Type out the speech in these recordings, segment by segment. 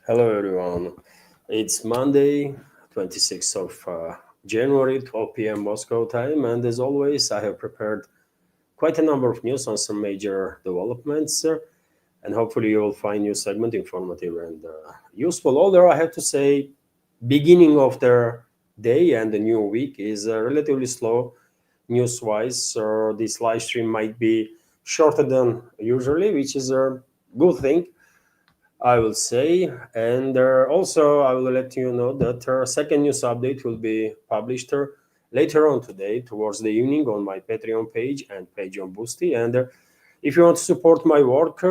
Hello, everyone. It's Monday, 26th of January, 12 p.m. Moscow time, and as always, I have prepared quite a number of news on some major developments, and hopefully, you will find new segment informative and useful. Although I have to say, beginning of the day and the new week is relatively slow news-wise, so this live stream might be shorter than usually, which is a good thing I will say. And also, I will let you know that our second news update will be published later on today, towards the evening, on my Patreon page and page on Boosty. And if you want to support my work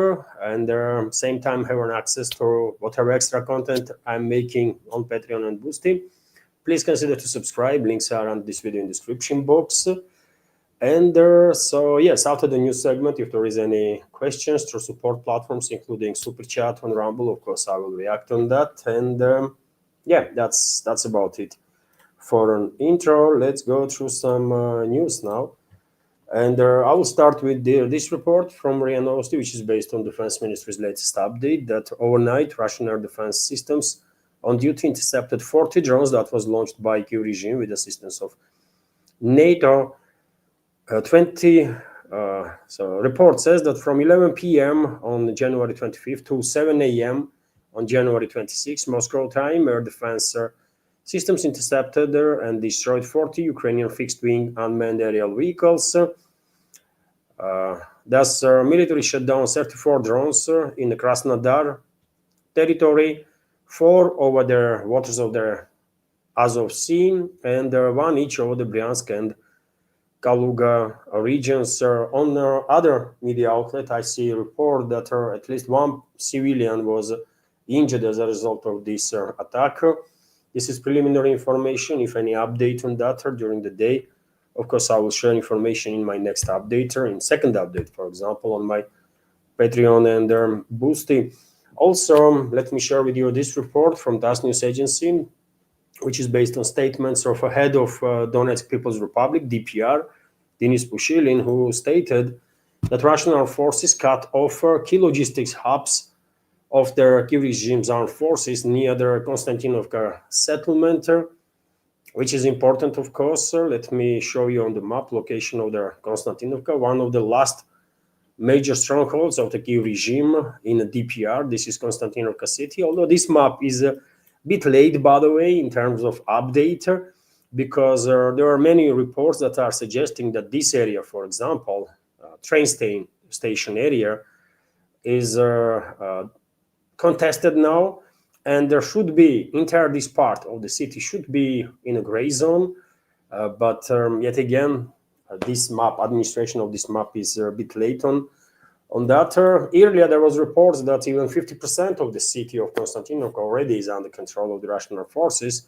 and same time have an access to whatever extra content I'm making on Patreon and Boosty, please consider to subscribe. Links are on this video in description box. And so, yes, after the news segment, if there is any questions through support platforms, including Super Chat on Rumble, of course, I will react on that. And yeah, that's about it for an intro. Let's go through some news now. And I will start with this report from RIA Novosti, which is based on Defense Ministry's latest update that overnight Russian air defense systems on duty intercepted 40 drones that was launched by Kyiv regime with assistance of NATO. 20 so report says that from 11 p.m. on January 25th to 7 a.m. on January 26th Moscow time, air defense systems intercepted and destroyed 40 Ukrainian fixed-wing unmanned aerial vehicles. Thus, military shut down 34 drones in the Krasnodar territory, 4 over the waters of the Azov Sea, and 1 each over the Bryansk and Kaluga regions. On other media outlet, I see a report that at least 1 civilian was injured as a result of this attack. This is preliminary information. If any update on that during the day, of course, I will share information in my next update, in second update, for example, on my Patreon and Boosty. Also, let me share with you this report from TASS News Agency, which is based on statements of a head of Donetsk People's Republic, DPR, Denis Pushilin, who stated that Russian armed forces cut off key logistics hubs of the Kyiv regime's armed forces near the Konstantinovka settlement, which is important, of course. Let me show you on the map location of the Konstantinovka, one of the last major strongholds of the Kyiv regime in the DPR. This is Konstantinovka city, although this map is bit late, by the way, in terms of update, because there are many reports that are suggesting that this area, for example, train station area, is contested now, and there should be entire this part of the city should be in a gray zone, but yet again, this map administration of this map is a bit late on that. Earlier, there was reports that even 50% of the city of Konstantinovka already is under control of the Russian forces,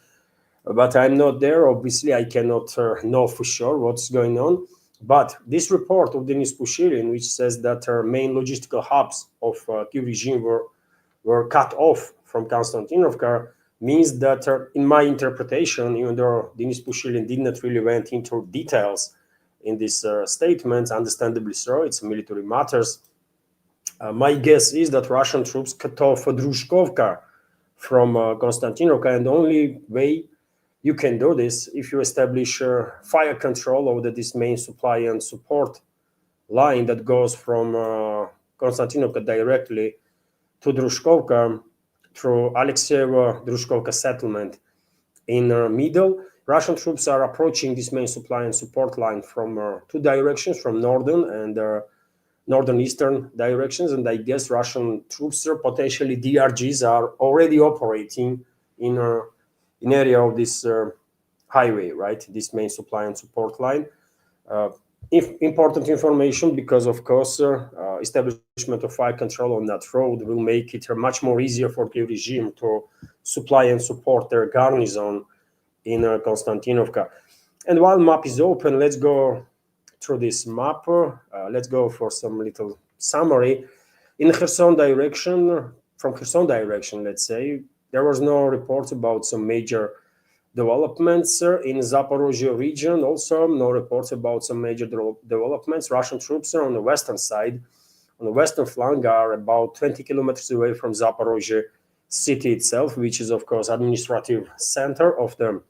but I'm not there. Obviously, I cannot know for sure what's going on. But this report of Denis Pushilin, which says that main logistical hubs of Kyiv regime were cut off from Konstantinovka, means that, in my interpretation, even though Denis Pushilin did not really went into details in this statement, understandably so, it's military matters. My guess is that Russian troops cut off Drushkovka from Konstantinovka, and the only way you can do this if you establish fire control over this main supply and support line that goes from Konstantinovka directly to Drushkovka through Alexeyevo Drushkovka settlement in middle. Russian troops are approaching this main supply and support line from 2 directions, from northern and northern eastern directions, and I guess Russian troops, potentially DRGs, are already operating in area of this highway, right? This main supply and support line. Important information, because of course establishment of fire control on that road will make it much more easier for the regime to supply and support their garrison in Konstantinovka. And while map is open, let's go through this map. Let's go for some little summary. In Kherson direction, from Kherson direction, let's say, there was no reports about some major developments. In Zaporozhye region, also no reports about some major developments. Russian troops are on the western side, on the western flank, are about 20 kilometers away from Zaporozhye city itself, which is of course administrative center of the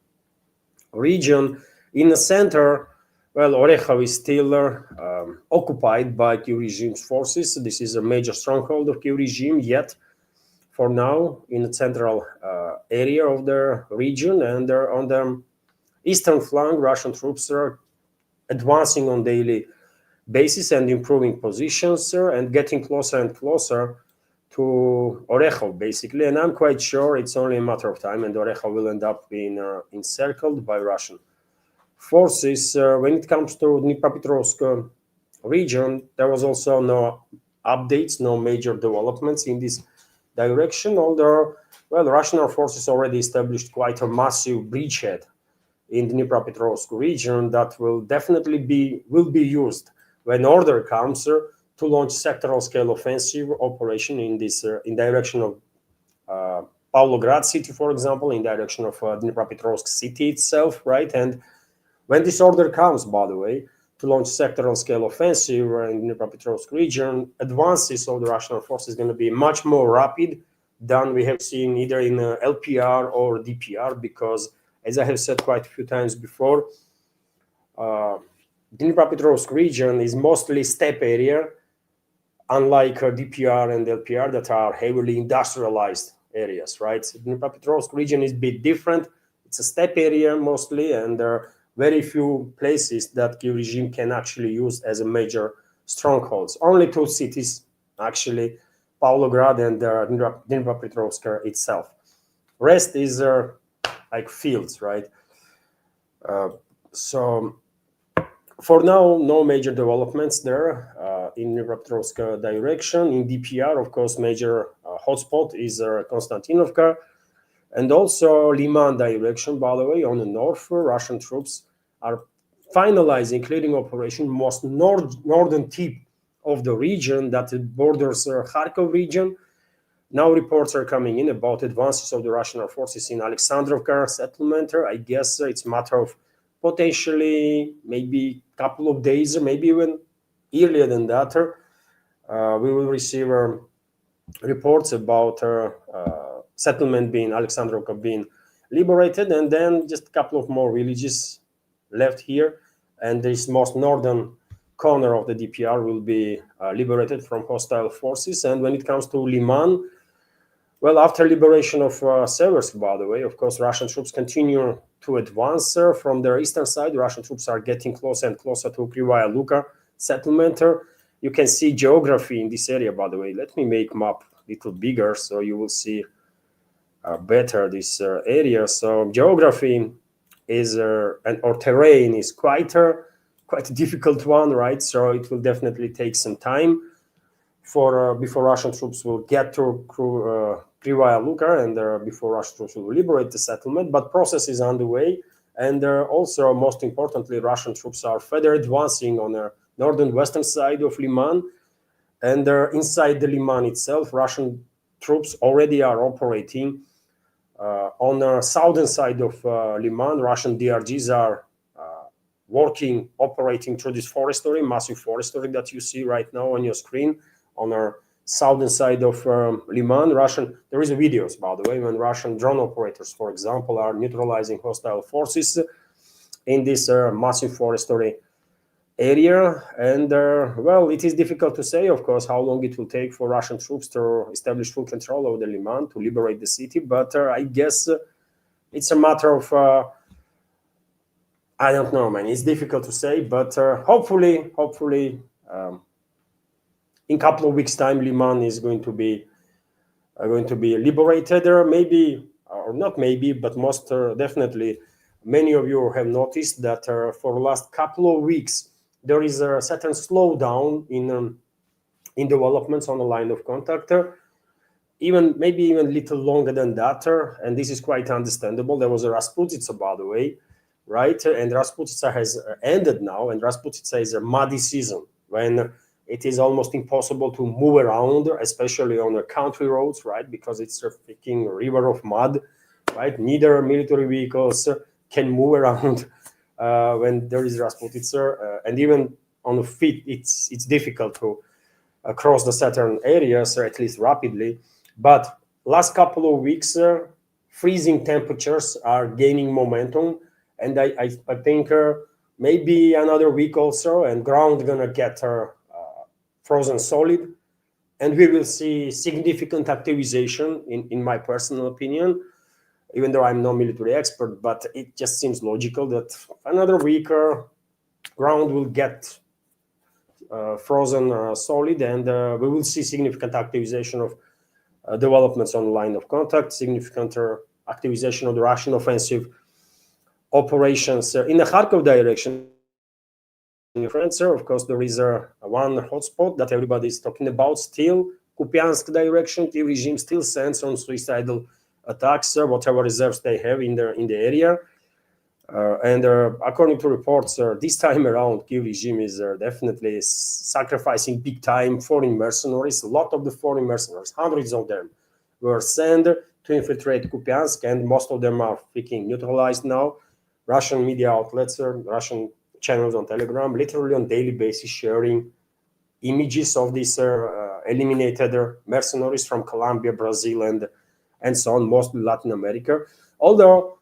region. In the center, well, Orejo is still occupied by Kiev regime's forces. This is a major stronghold of Kiev regime, yet for now in the central area of the region, and on the eastern flank, Russian troops are advancing on daily basis and improving positions and getting closer and closer to Orejo, basically. And I'm quite sure it's only a matter of time, and Orejo will end up being encircled by Russian forces. When it comes to Dnipropetrovsk region, there was also no updates, no major developments in this direction, although, well, Russian forces already established quite a massive bridgehead in the Dnipropetrovsk region that will definitely be used when order comes to launch sectoral scale offensive operation in this in direction of Pavlograd city, for example, in direction of Dnipropetrovsk city itself, right? And when this order comes, by the way, to launch sectoral scale offensive in the Dnipropetrovsk region, advances of the Russian forces is going to be much more rapid than we have seen either in LPR or DPR, because, as I have said quite a few times before, Dnipropetrovsk region is mostly steppe area, unlike DPR and LPR that are heavily industrialized areas, right? So Dnipropetrovsk region is a bit different. It's a steppe area mostly, and there are very few places that Kiev regime can actually use as a major strongholds. Only two cities, actually, Pavlograd and Dnipropetrovsk itself. Rest is like fields, right? So for now, no major developments there in Dnipropetrovsk direction. In DPR, of course, major hotspot is Konstantinovka, and also Liman direction, by the way, on the north. Russian troops are finalizing clearing operation most northern tip of the region that borders Kharkov region. Now reports are coming in about advances of the Russian forces in Alexandrovka settlement. I guess it's a matter of potentially maybe a couple of days, or maybe even earlier than that. We will receive reports about settlement being Alexandrovka being liberated, and then just a couple of more villages left here, and this most northern corner of the DPR will be liberated from hostile forces. And when it comes to Liman, well, after liberation of Seversk, by the way, of course, Russian troops continue to advance from their eastern side. Russian troops are getting closer and closer to Krivaya Luka settlement. You can see geography in this area, by the way. Let me make map a little bigger so you will see better this area. So geography is or terrain is quite a difficult one, right? So it will definitely take some time for before Russian troops will get to Krivaya Luka, and before Russian troops will liberate the settlement. But process is underway, and also, most importantly, Russian troops are further advancing on the northern western side of Liman, and inside the Liman itself, Russian troops already are operating on the southern side of Liman. Russian DRGs are operating through this forestry, massive forestry that you see right now on your screen on our southern side of Liman. There is videos, by the way, when Russian drone operators, for example, are neutralizing hostile forces in this massive forestry area. And well, it is difficult to say, of course, how long it will take for Russian troops to establish full control over the Liman, to liberate the city. But I guess it's a matter of I don't know, man. It's difficult to say, but hopefully, in a couple of weeks' time, Liman is going to be liberated. Maybe, or not maybe, but most definitely, many of you have noticed that for the last couple of weeks there is a certain slowdown in developments on the line of contact. Maybe even a little longer than that, and this is quite understandable. There was a Rasputitsa, by the way, right? And Rasputitsa has ended now, and Rasputitsa is a muddy season when it is almost impossible to move around, especially on the country roads, right? Because it's a freaking river of mud, right? Neither military vehicles can move around when there is Rasputitsa, and even on the feet, it's difficult to cross the certain areas, or at least rapidly. But last couple of weeks, freezing temperatures are gaining momentum, and I think maybe another week also, and ground gonna get frozen solid, and we will see significant activization, in my personal opinion, even though I'm no military expert, but it just seems logical that another week ground will get frozen solid, and we will see significant activization of developments on the line of contact, significant activization of the Russian offensive operations in the Kharkov direction. Friends, of course, there is one hotspot that everybody is talking about still. Kupiansk direction, the regime still sends on suicidal attacks, whatever reserves they have in the area. And according to reports, this time around, Kiev regime is definitely sacrificing big time foreign mercenaries. A lot of the foreign mercenaries, hundreds of them, were sent to infiltrate Kupiansk, and most of them are freaking neutralized now. Russian media outlets, Russian channels on Telegram, literally on daily basis sharing images of these eliminated mercenaries from Colombia, Brazil, and so on, mostly Latin America. Although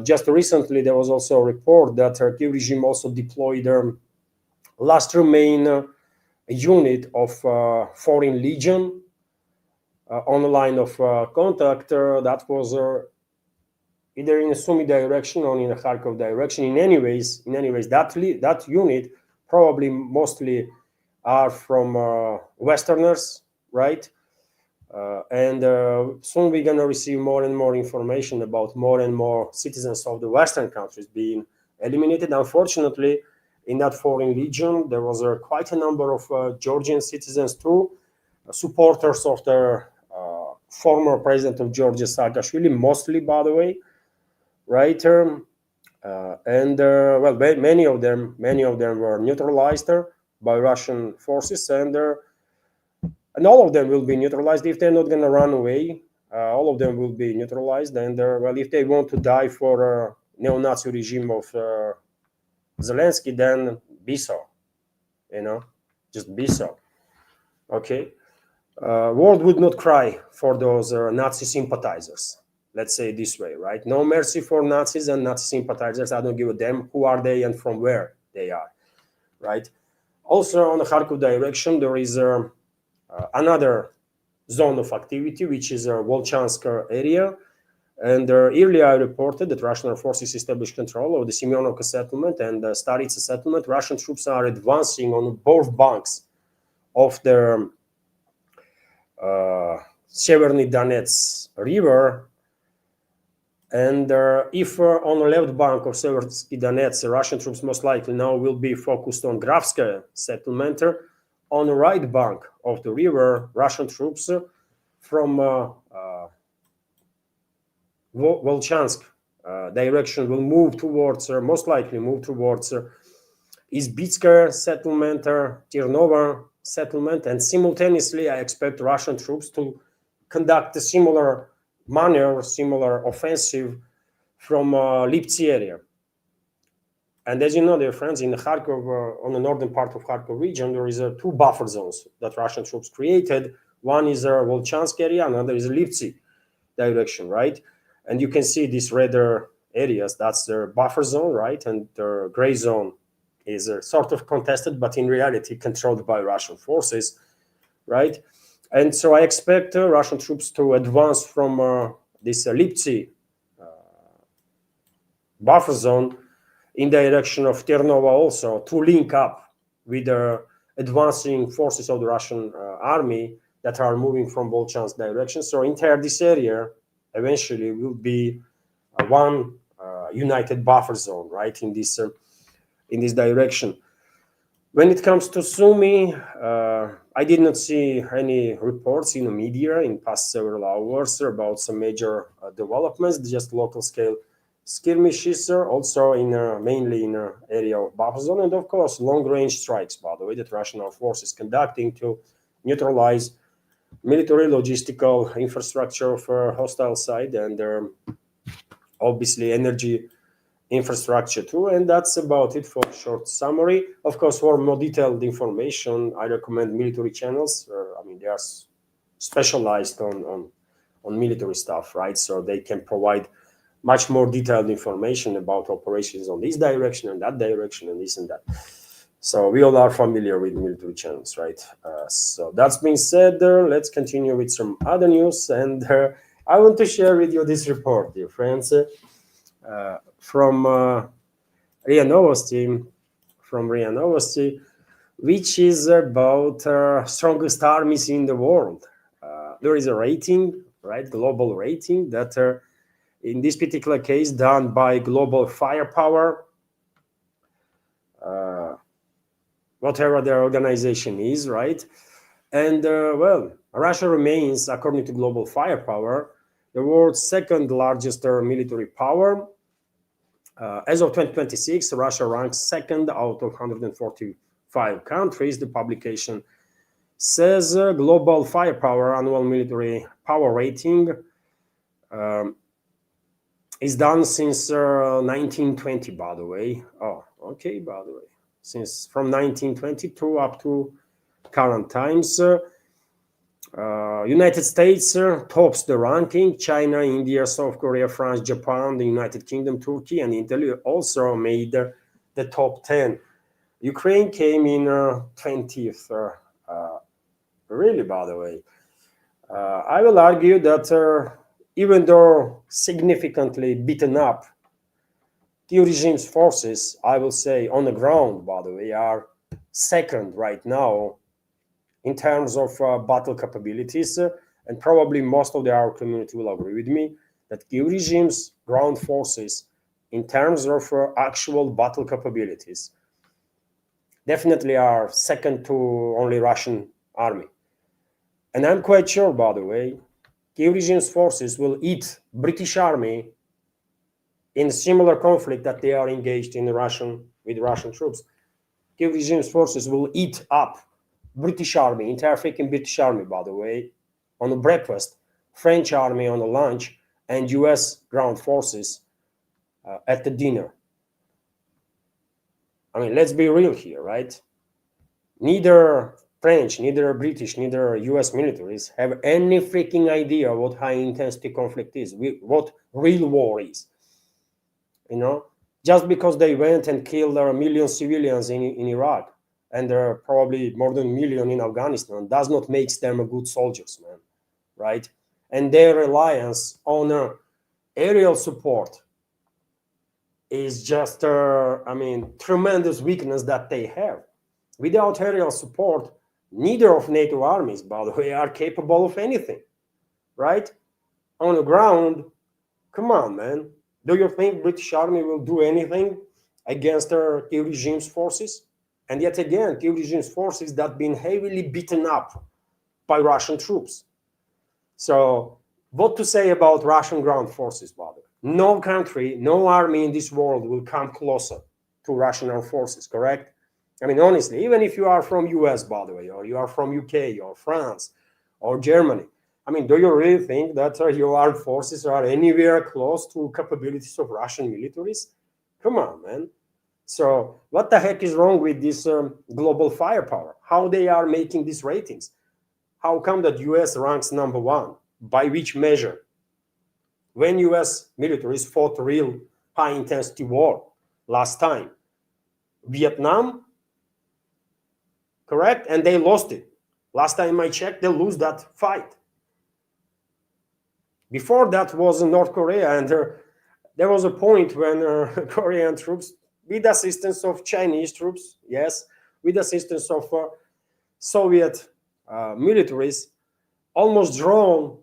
just recently there was also a report that Turkey regime also deployed their last remaining unit of Foreign Legion on the line of contact that was either in the Sumy direction or in the Kharkov direction. In any ways, that unit probably mostly are from Westerners, right? And soon we're going to receive more and more information about more and more citizens of the Western countries being eliminated. Unfortunately, in that Foreign Legion, there was quite a number of Georgian citizens too, supporters of the former president of Georgia, Saakashvili, mostly, by the way, right? And well, many of them were neutralized by Russian forces, and all of them will be neutralized if they're not going to run away. All of them will be neutralized, and well, if they want to die for neo-Nazi regime of Zelensky, then be so. Just be so. Okay. World would not cry for those Nazi sympathizers. Let's say it this way, right? No mercy for Nazis and Nazi sympathizers. I don't give a damn who are they and from where they are, right? Also, on the Kharkov direction, there is another zone of activity, which is Volchansk area. And earlier I reported that Russian forces established control of the Semyonovka settlement and Staritsa settlement. Russian troops are advancing on both banks of the Severny Donets River. And if on the left bank of Seversky Donets, Russian troops most likely now will be focused on Grafskaya settlement. On the right bank of the river, Russian troops from Volchansk direction will move towards, most likely move towards Izbitskaya settlement, Tirnova settlement, and simultaneously I expect Russian troops to conduct a similar maneuver, similar offensive from Liptsy area. And as you know, dear friends, in Kharkov, on the northern part of Kharkov region, there is two buffer zones that Russian troops created. One is Volchansk area, another is Liptsy direction, right? And you can see these red areas, that's their buffer zone, right? And the gray zone is sort of contested, but in reality controlled by Russian forces, right? And so I expect Russian troops to advance from this Liptsy buffer zone in direction of Ternova also, to link up with the advancing forces of the Russian army that are moving from Volchansk direction. So entire this area eventually will be one united buffer zone, right, in this direction. When it comes to Sumy, I did not see any reports in the media in past several hours about some major developments, just local scale skirmishes, also in mainly in the area of buffer zone, and of course long-range strikes, by the way, that Russian armed forces conducting to neutralize military logistical infrastructure of hostile side, and obviously energy infrastructure too. And that's about it for a short summary. Of course, for more detailed information, I recommend military channels. I mean, they are specialized on on military stuff, right? So they can provide much more detailed information about operations on this direction and that direction and this and that. So we all are familiar with military channels, right? So that's being said, let's continue with some other news. And I want to share with you this report, dear friends, from RIA Novosti, which is about strongest armies in the world. There is a rating, right? Global rating that, in this particular case, done by Global Firepower, whatever their organization is, right? And well, Russia remains, according to Global Firepower, the world's second largest military power. As of 2026, Russia ranks second out of 145 countries. The publication says Global Firepower annual military power rating is done since 1920, by the way. Oh, okay, by the way. Since from 1922 up to current times. United States tops the ranking. China, India, South Korea, France, Japan, the United Kingdom, Turkey, and Italy also made the top 10. Ukraine came in 20th. Really, by the way. I will argue that even though significantly beaten up, the regime's forces, I will say, on the ground, by the way, are second right now in terms of battle capabilities, and probably most of the Arab community will agree with me that Kyiv regime's ground forces, in terms of actual battle capabilities, definitely are second to only Russian army. And I'm quite sure, by the way, Kyiv regime's forces will eat British army in similar conflict that they are engaged in with Russian troops. Kyiv regime's forces will eat up British army, entire freaking British army, by the way, on the breakfast, French army on the lunch, and US ground forces at the dinner. I mean, let's be real here, right? Neither French, neither British, neither US militaries have any freaking idea what high intensity conflict is, what real war is. You know, just because they went and killed a million civilians in Iraq, and there are probably more than a million in Afghanistan, does not make them a good soldiers, man, right? And their reliance on aerial support is just, I mean, tremendous weakness that they have. Without aerial support, neither of NATO armies, by the way, are capable of anything, right? On the ground, come on, man. Do you think British army will do anything against their Kyiv regime's forces? And yet again, Kyiv regime's forces that have been heavily beaten up by Russian troops. So what to say about Russian ground forces, by the way? No country, no army in this world will come closer to Russian armed forces, correct? I mean, honestly, even if you are from US, by the way, or you are from UK or France or Germany, I mean, do you really think that your armed forces are anywhere close to capabilities of Russian militaries? Come on, man. So what the heck is wrong with this global firepower? How they are making these ratings? How come that US ranks number one? By which measure? When US militaries fought real high-intensity war last time? Vietnam, correct? And they lost it. Last time I checked, they lose that fight. Before that was North Korea, and there was a point when Korean troops, with assistance of Chinese troops, yes, with assistance of Soviet militaries, almost drawn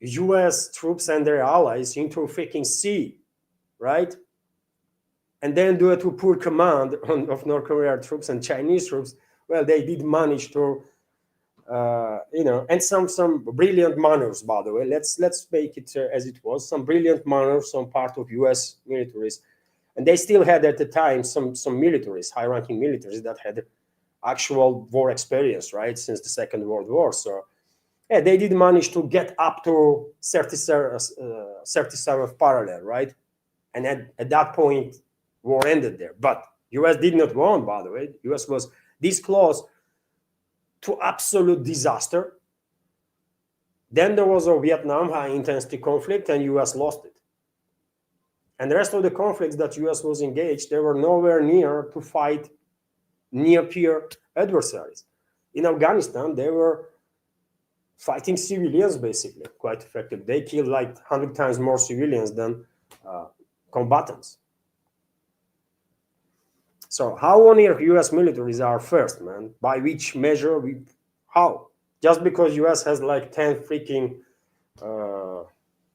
US troops and their allies into a freaking sea, right? And then due to poor command of North Korean troops and Chinese troops, well, they did manage to, and some brilliant maneuvers, by the way. Let's make it as it was. Some brilliant maneuvers on part of US militaries. And they still had at the time some militaries, high-ranking militaries that had actual war experience, right, since the Second World War. So yeah, they did manage to get up to 37th parallel, right? And at that point, war ended there. But US did not win, by the way. US was this close to absolute disaster. Then there was a Vietnam high intensity conflict, and US lost it. And the rest of the conflicts that US was engaged, they were nowhere near to fight near peer adversaries. In Afghanistan, they were fighting civilians basically quite effective. They killed like 100 times more civilians than combatants. So how on earth US militaries are first, man? By which measure? How? Just because US has like 10 freaking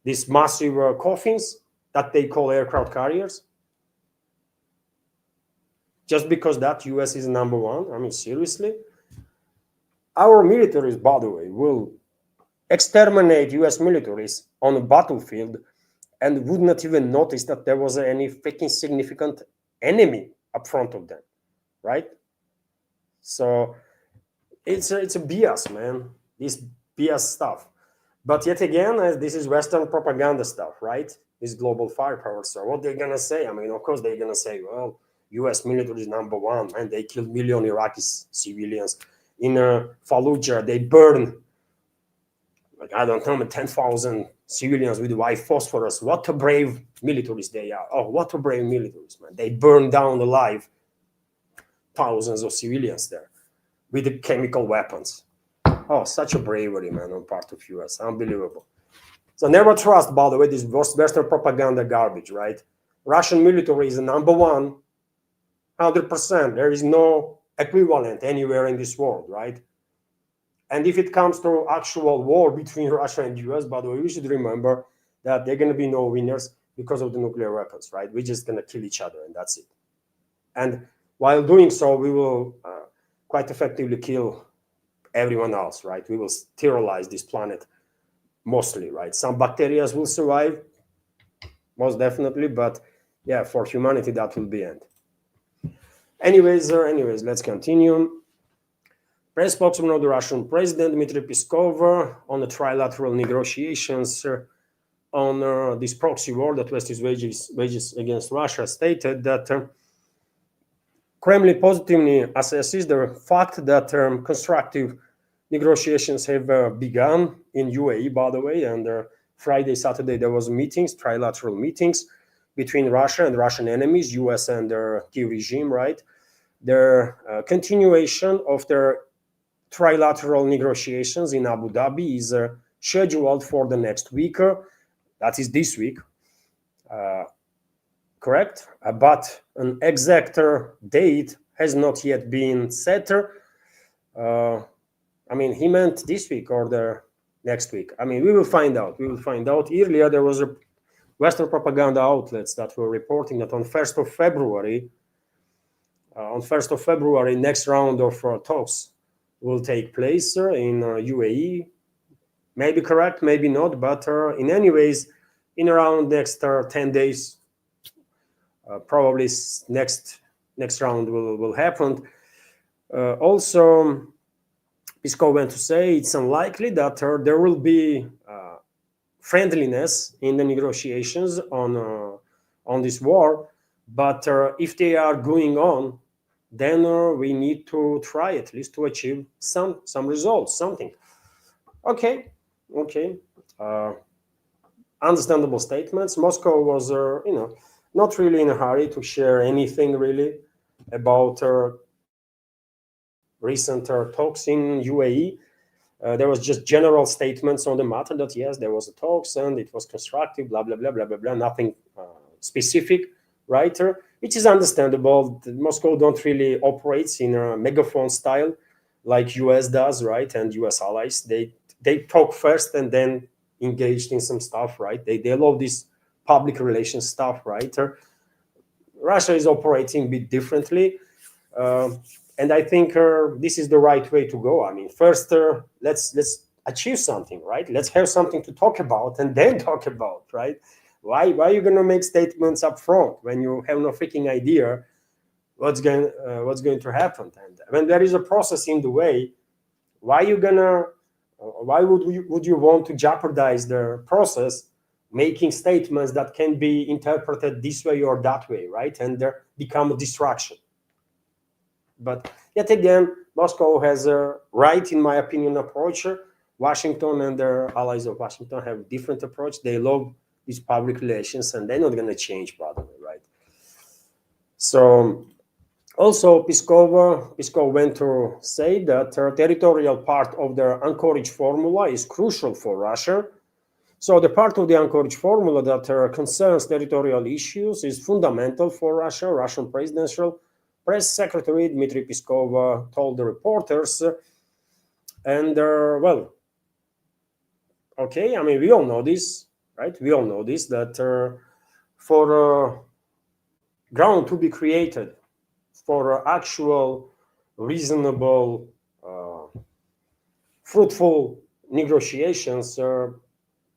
these massive coffins that they call aircraft carriers? Just because that US is number one? I mean, seriously? Our militaries, by the way, will exterminate US militaries on a battlefield and would not even notice that there was any freaking significant enemy up front of them, right? So it's a BS, man. This BS stuff. But yet again, this is Western propaganda stuff, right? This global firepower. So what they're gonna say? I mean, of course they're gonna say, well, U.S. military is number one, and they killed million Iraqi civilians. In Fallujah, they burned, like, I don't know, 10,000 civilians with white phosphorus. What a brave militaries they are. Oh, what a brave militaries, man. They burned down alive thousands of civilians there with the chemical weapons. Oh, such a bravery, man, on part of US. Unbelievable. So never trust, by the way, this Western propaganda garbage, right? Russian military is the number one, 100%. There is no equivalent anywhere in this world, right? And if it comes to actual war between Russia and US, by the way, we should remember that there are going to be no winners because of the nuclear weapons, right? We're just going to kill each other, and that's it. And while doing so, we will quite effectively kill everyone else, right? We will sterilize this planet mostly, right? Some bacteria will survive, most definitely, but yeah, for humanity, that will be end. Anyways, let's continue. Press spokesman of the Russian president, Dmitry Peskov, on the trilateral negotiations on this proxy war that West is wages against Russia, stated that Kremlin positively assesses the fact that constructive negotiations have begun in UAE, by the way, and Friday, Saturday, there was meetings, trilateral meetings between Russia and Russian enemies, US and their Kiev regime, right? Their continuation of their trilateral negotiations in Abu Dhabi is scheduled for the next week. That is this week, correct? But an exact date has not yet been set. I mean, he meant this week or the next week. I mean, we will find out. We will find out. Earlier, there was a Western propaganda outlets that were reporting that on 1st of February, next round of talks will take place in UAE. Maybe correct, maybe not, but in any ways, in around next 10 days, probably next round will happen. Also, Peskov went to say it's unlikely that there will be friendliness in the negotiations on this war, but if they are going on, then we need to try at least to achieve some results, something. Okay. Understandable statements. Moscow was, not really in a hurry to share anything really about recent talks in UAE. There was just general statements on the matter that yes, there was a talks and it was constructive, blah blah blah blah blah blah. Nothing specific, right? Which is understandable. Moscow don't really operate in a megaphone style like US does, right? And US allies, they talk first and then engaged in some stuff, right? They love this public relations stuff, right? Russia is operating a bit differently. And I think this is the right way to go. I mean, first, let's achieve something, right? Let's have something to talk about and then talk about, right? Why are you going to make statements up front when you have no freaking idea what's going to happen? And when there is a process in the way, why would you want to jeopardize the process making statements that can be interpreted this way or that way, right? And become a distraction. But yet again, Moscow has a right, in my opinion, approach Washington and their allies of Washington have different approach. They love these public relations, and they're not going to change, by the way, right? So also, Peskov went to say that the territorial part of the Anchorage formula is crucial for Russia. So the part of the Anchorage formula that concerns territorial issues is fundamental for Russia. Russian presidential press secretary Dmitry Peskov told the reporters. And well, okay, I mean, we all know this, right? We all know this, that for ground to be created for actual, reasonable, fruitful negotiations,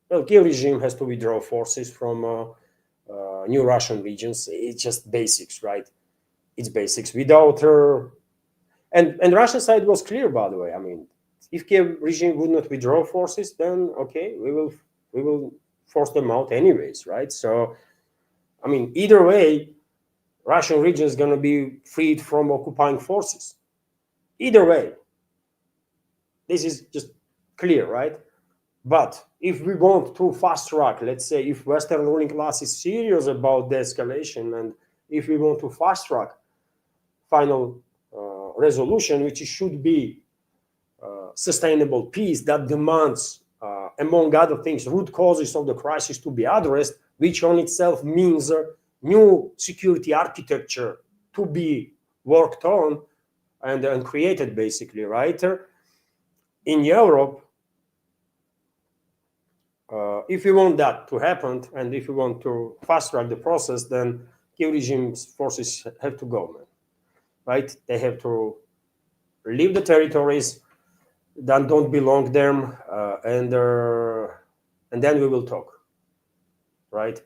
well, Kiev regime has to withdraw forces from new Russian regions. It's just basics, right? It's basics. Without and Russian side was clear, by the way. I mean, if Kiev regime would not withdraw forces, then okay, we will force them out anyways, right? So, I mean, either way, Russian region is going to be freed from occupying forces. Either way, this is just clear, right? But if we want to fast track, let's say, if Western ruling class is serious about the escalation, and if we want to fast track final resolution, which should be sustainable peace that demands, among other things, root causes of the crisis to be addressed, which on itself means new security architecture to be worked on and created, basically, right? In Europe, if we want that to happen, and if we want to fast track the process, then Kiev regime's forces have to go, man. Right? They have to leave the territories that don't belong them, and then we will talk. Right?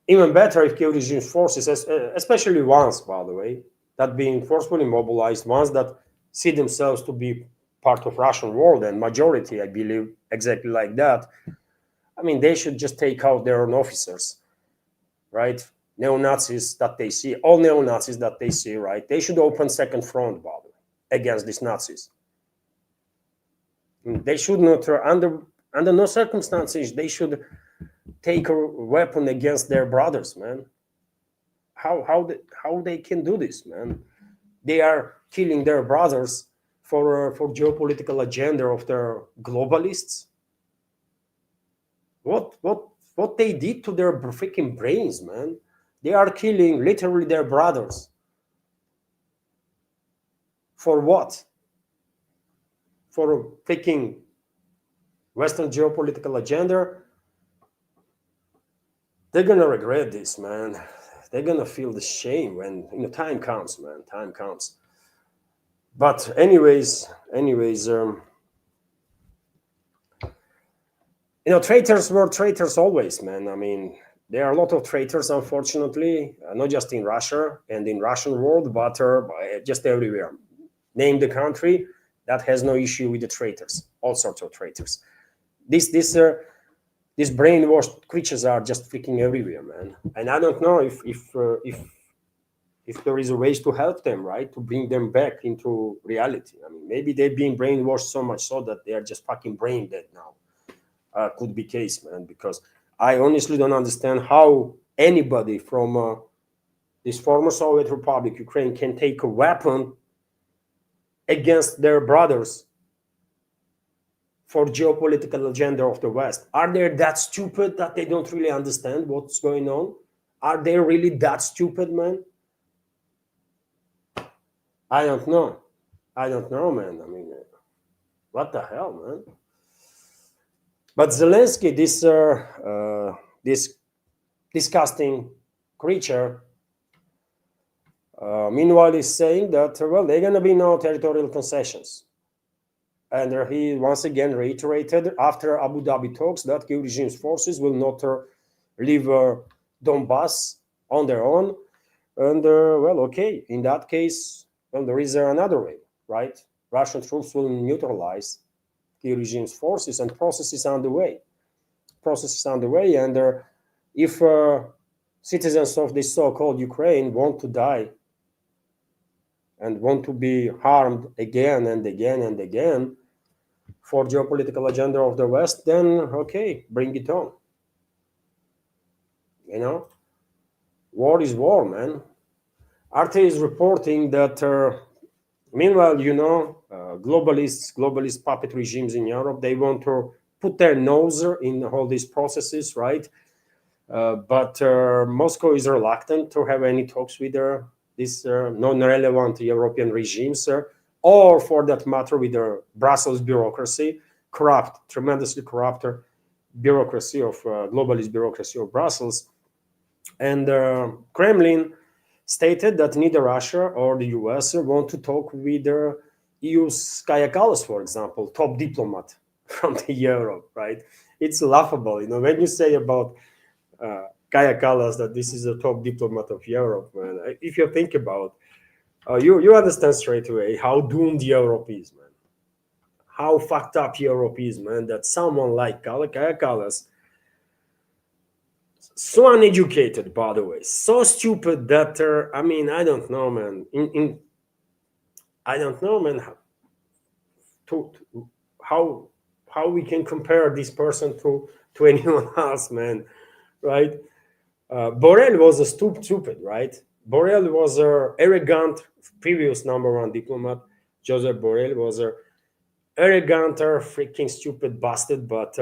Even better if Kiev regime's forces, especially ones, by the way, that being forcefully mobilized, ones that see themselves to be part of Russian world, and majority, I believe, exactly like that. I mean, they should just take out their own officers, right? Neo-Nazis that they see, all neo-Nazis that they see, right? They should open second front, by the way, against these Nazis. They should not, under no circumstances, they should take a weapon against their brothers, man. How they can do this, man? They are killing their brothers for geopolitical agenda of their globalists. What they did to their freaking brains, man? They are killing literally their brothers. For what? For taking Western geopolitical agenda? They're gonna regret this, man. They're gonna feel the shame when time comes, man. Time comes. But anyways, traitors were traitors always, man. I mean, there are a lot of traitors, unfortunately, not just in Russia and in Russian world, but just everywhere. Name the country that has no issue with the traitors. All sorts of traitors. These brainwashed creatures are just freaking everywhere, man. And I don't know if there is a ways to help them, right? To bring them back into reality. I mean, maybe they're being brainwashed so much so that they are just fucking brain dead now. Could be case, man, because I honestly don't understand how anybody from this former Soviet Republic, Ukraine, can take a weapon against their brothers for geopolitical agenda of the West. Are they that stupid that they don't really understand what's going on? Are they really that stupid, man? I don't know. I don't know, man. I mean, what the hell, man? But Zelensky, this disgusting creature, meanwhile is saying that, well, there are going to be no territorial concessions. And he once again reiterated after Abu Dhabi talks that Kiev regime's forces will not leave Donbass on their own. And, well, okay, in that case, well, there is another way, right? Russian troops will neutralize Kiev regime's forces, and processes on the way. And if citizens of this so-called Ukraine want to die and want to be harmed again and again and again, for geopolitical agenda of the West, then okay, bring it on. You know, war is war, man. RT is reporting that meanwhile, globalist puppet regimes in Europe, they want to put their nose in all these processes, right? But Moscow is reluctant to have any talks with these non-relevant European regimes, or for that matter, with the Brussels bureaucracy, corrupt, tremendously corrupt bureaucracy of globalist bureaucracy of Brussels. And Kremlin stated that neither Russia or the US want to talk with the EU's Kaja Kallas, for example, top diplomat from the Europe, right? It's laughable, when you say about Kaja Kallas that this is a top diplomat of Europe, man. If you think about, you understand straight away how doomed Europe is, man. How fucked up Europe is, man. That someone like Kaja Kallas, so uneducated, by the way, so stupid that I don't know, man. I don't know, man. To, how we can compare this person to anyone else, man, right? Borrell was a stupid, right? Borrell was a arrogant previous number one diplomat. Joseph Borrell was a arrogant, freaking stupid bastard, but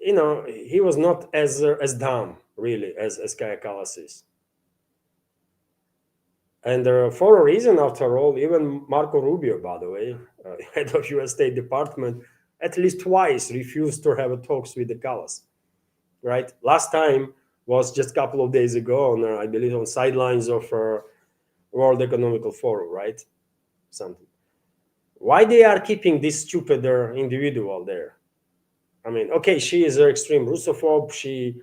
he was not as dumb really as Kaja Kallas is. And for a reason, after all, even Marco Rubio, by the way, head of U.S. State Department, at least twice refused to have talks with the Kallas. Right? Last time was just a couple of days ago, on I believe on sidelines of World Economical Forum, right? Something. Why they are keeping this stupid individual there? I mean, okay, she is an extreme Russophobe. She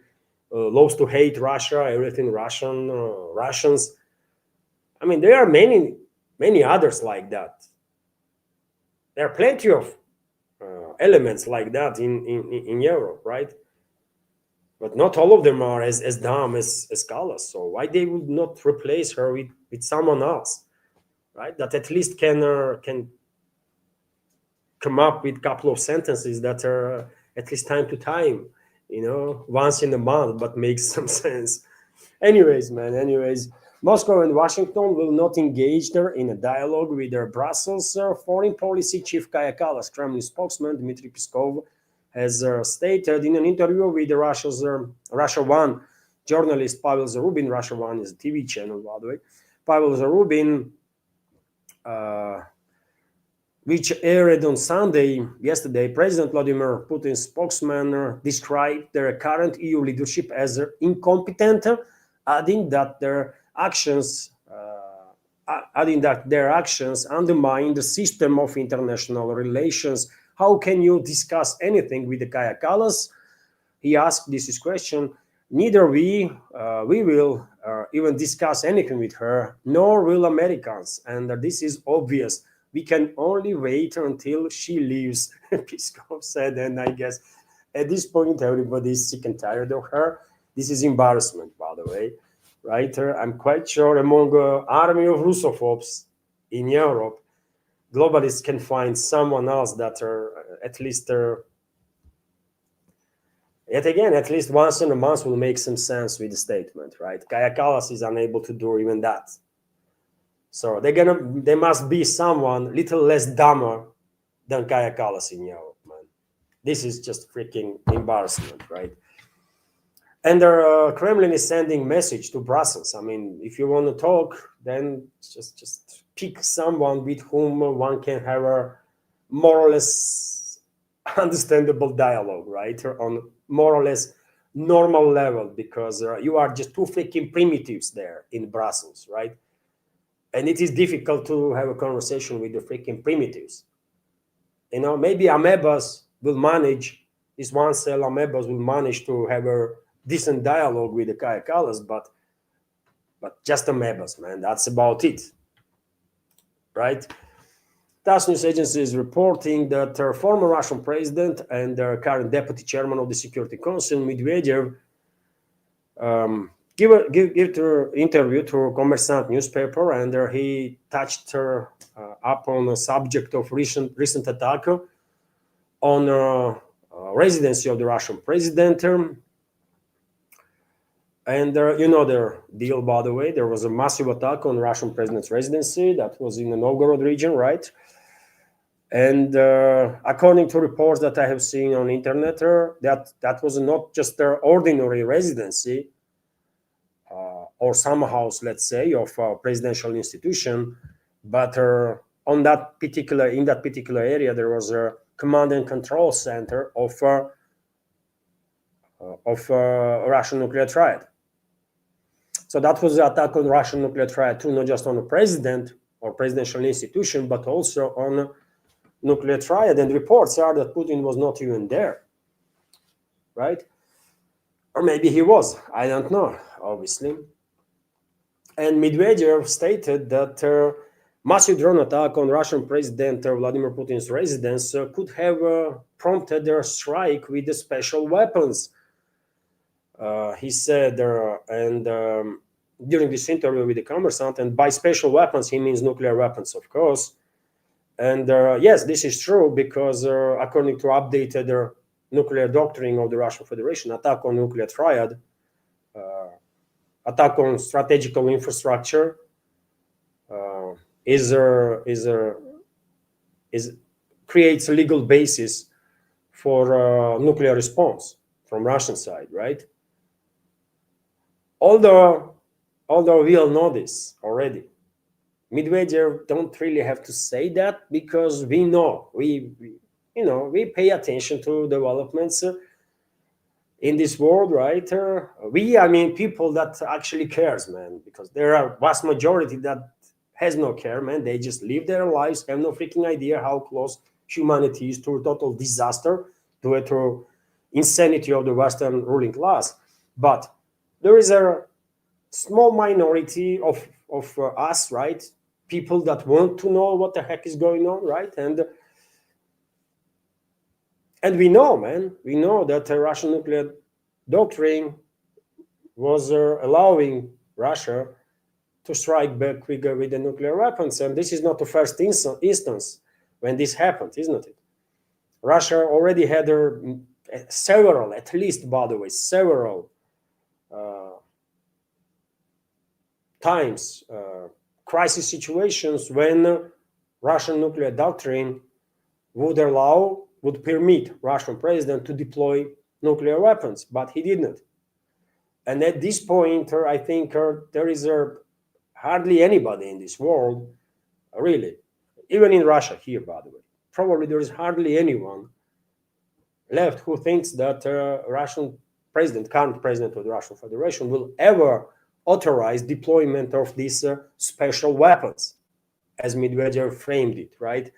loves to hate Russia, everything Russian, Russians. I mean, there are many others like that. There are plenty of elements like that in Europe, right? But not all of them are as dumb as Kallas. So why they would not replace her with someone else, right? That at least can come up with a couple of sentences that are at least time to time, once in a month, but makes some sense. Anyways, man. Moscow and Washington will not engage there in a dialogue with their Brussels foreign policy chief Kaja Kallas. Kremlin spokesman Dmitry Peskov has stated in an interview with the Russia One journalist Pavel Zarubin. Russia One is a TV channel, by the way. Pavel Zarubin, which aired on Sunday, yesterday, President Vladimir Putin's spokesman described their current EU leadership as incompetent, adding that their actions undermine the system of international relations. How can you discuss anything with the Kaja Kallas? He asked this question. Neither we will even discuss anything with her, nor will Americans. And this is obvious. We can only wait until she leaves, Peskov said. And I guess at this point, everybody is sick and tired of her. This is embarrassment, by the way. Right? I'm quite sure among an army of Russophobes in Europe, globalists can find someone else that are at least, yet again, at least once in a month will make some sense with the statement, right? Kaja Kallas is unable to do even that. So there must be someone little less dumber than Kaja Kallas in Europe, man. This is just freaking embarrassment, right? And the Kremlin is sending message to Brussels. I mean, if you want to talk, then just pick someone with whom one can have a more or less understandable dialogue, right? On more or less normal level, because you are just two freaking primitives there in Brussels, right? And it is difficult to have a conversation with the freaking primitives. Maybe amebas will manage, this one cell amebas will manage to have a decent dialogue with the Kaja Kallas, but just amebas, man. That's about it, right? TASS news agency is reporting that our former Russian president and their current deputy chairman of the Security Council, Medvedev, give the interview to Kommersant newspaper, and he touched up on a subject of recent attack on residency of the Russian president. And you know the deal, by the way. There was a massive attack on Russian president's residency that was in the Novgorod region, right? And according to reports that I have seen on internet, that was not just their ordinary residency or some house, let's say, of a presidential institution, but in that particular area, there was a command and control center of Russian nuclear triad. So that was the attack on Russian nuclear triad too, not just on the president or presidential institution, but also on nuclear triad. And reports are that Putin was not even there, right? Or maybe he was, I don't know, obviously. And Medvedev stated that massive drone attack on Russian President Vladimir Putin's residence could have prompted their strike with the special weapons. He said, during this interview with the Kommersant, and by special weapons, he means nuclear weapons, of course. And yes, this is true because according to updated nuclear doctrine of the Russian Federation, attack on nuclear triad, attack on strategical infrastructure creates a legal basis for nuclear response from Russian side, right? Although we all know this already, Medvedev don't really have to say that because we know we pay attention to developments in this world, right? I mean people that actually cares, man, because there are vast majority that has no care, man. They just live their lives, have no freaking idea how close humanity is to a total disaster, to a insanity of the Western ruling class. But there is a small minority of us, right? People that want to know what the heck is going on, right? And we know, man, we know that the Russian nuclear doctrine was allowing Russia to strike back with the nuclear weapons. And this is not the first instance when this happened, isn't it? Russia already had several, at least, by the way, several times, crisis situations when Russian nuclear doctrine would permit Russian president to deploy nuclear weapons, but he didn't. And at this point, I think there is hardly anybody in this world, really, even in Russia here, by the way, probably there is hardly anyone left who thinks that Russian president, current president of the Russian Federation, will ever authorize deployment of these special weapons, as Medvedev framed it, right?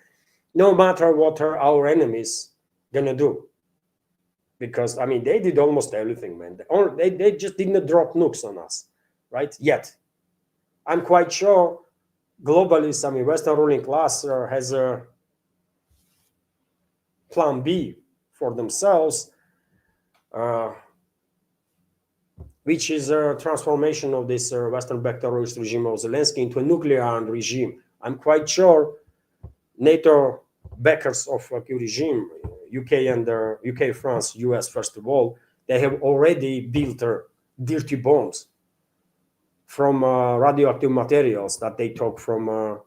No matter what are our enemies gonna do. Because, I mean, they did almost everything, man. They just didn't drop nukes on us, right? Yet. I'm quite sure globalists, I mean, Western ruling class has a plan B for themselves, which is a transformation of this Western-backed terrorist regime of Zelensky into a nuclear-armed regime. I'm quite sure NATO backers of the regime, UK, France, US, first of all, they have already built dirty bombs from radioactive materials that they took from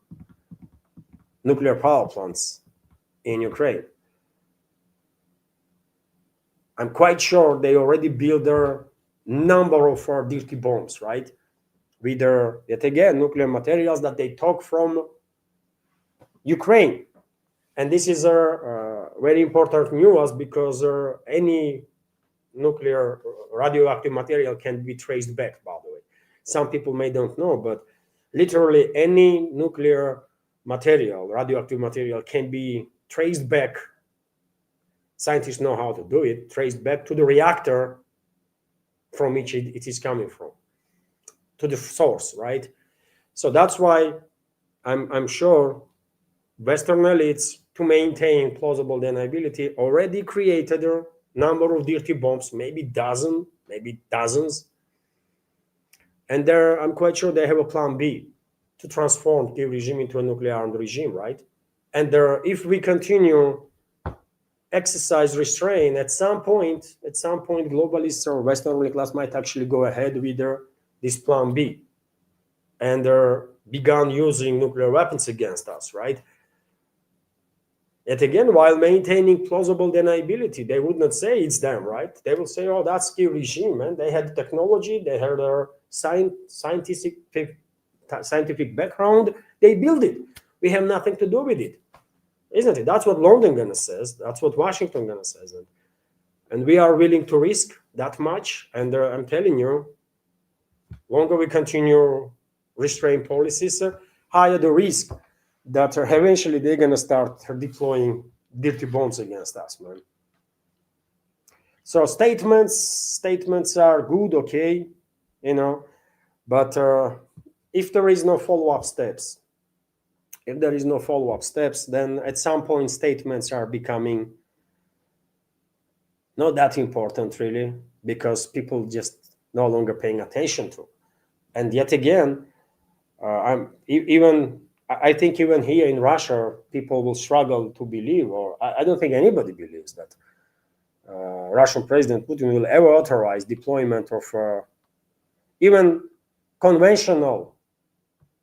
nuclear power plants in Ukraine. I'm quite sure they already built their number of dirty bombs, right? With yet again, nuclear materials that they took from Ukraine. And this is a very important nuance because any nuclear radioactive material can be traced back, by the way. Some people may don't know, but literally any nuclear material, radioactive material, can be traced back. Scientists know how to do it, traced back to the reactor from which it is coming from, to the source, right? So that's why I'm sure Western elites, to maintain plausible deniability, already created a number of dirty bombs, maybe dozens, And there, I'm quite sure they have a plan B to transform Kiev regime into a nuclear armed regime, right? And there, if we continue exercise restraint, at some point, globalists or Western ruling class might actually go ahead with this plan B, and begun using nuclear weapons against us, right? Yet again, while maintaining plausible deniability, they would not say it's them, right? They will say, "Oh, that's Kiev regime, man. They had technology, they had their scientific background, they built it. We have nothing to do with it." Isn't it? That's what London gonna says. That's what Washington gonna says, and we are willing to risk that much. And I'm telling you, longer we continue restraint policies, higher the risk that eventually they're gonna start deploying dirty bombs against us, man. So statements are good, okay, but if there is no follow-up steps, then at some point statements are becoming not that important, really, because people just no longer paying attention to. And yet again, I think even here in Russia, people will struggle to believe, or I don't think anybody believes that Russian President Putin will ever authorize deployment of even conventional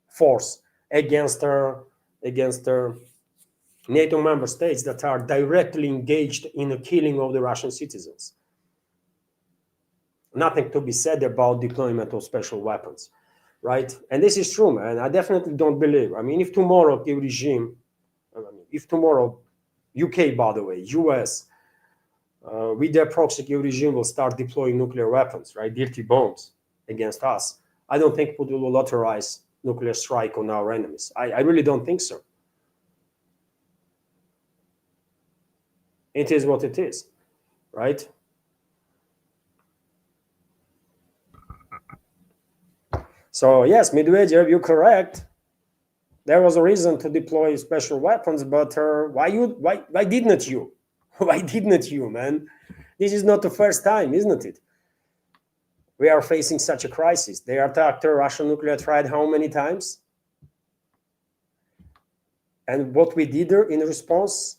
force against NATO member states that are directly engaged in the killing of the Russian citizens. Nothing to be said about deployment of special weapons, right? And this is true, man. I definitely don't believe. I mean, if tomorrow the regime, if tomorrow UK, by the way, US, with their proxy regime will start deploying nuclear weapons, right, dirty bombs against us, I don't think Putin will authorize nuclear strike on our enemies. I really don't think so. It is what it is, right? So yes, Medvedev, you're correct. There was a reason to deploy special weapons, but why didn't you? Why didn't you, man? This is not the first time, isn't it? We are facing such a crisis. They attacked a Russian nuclear threat how many times? And what we did in response?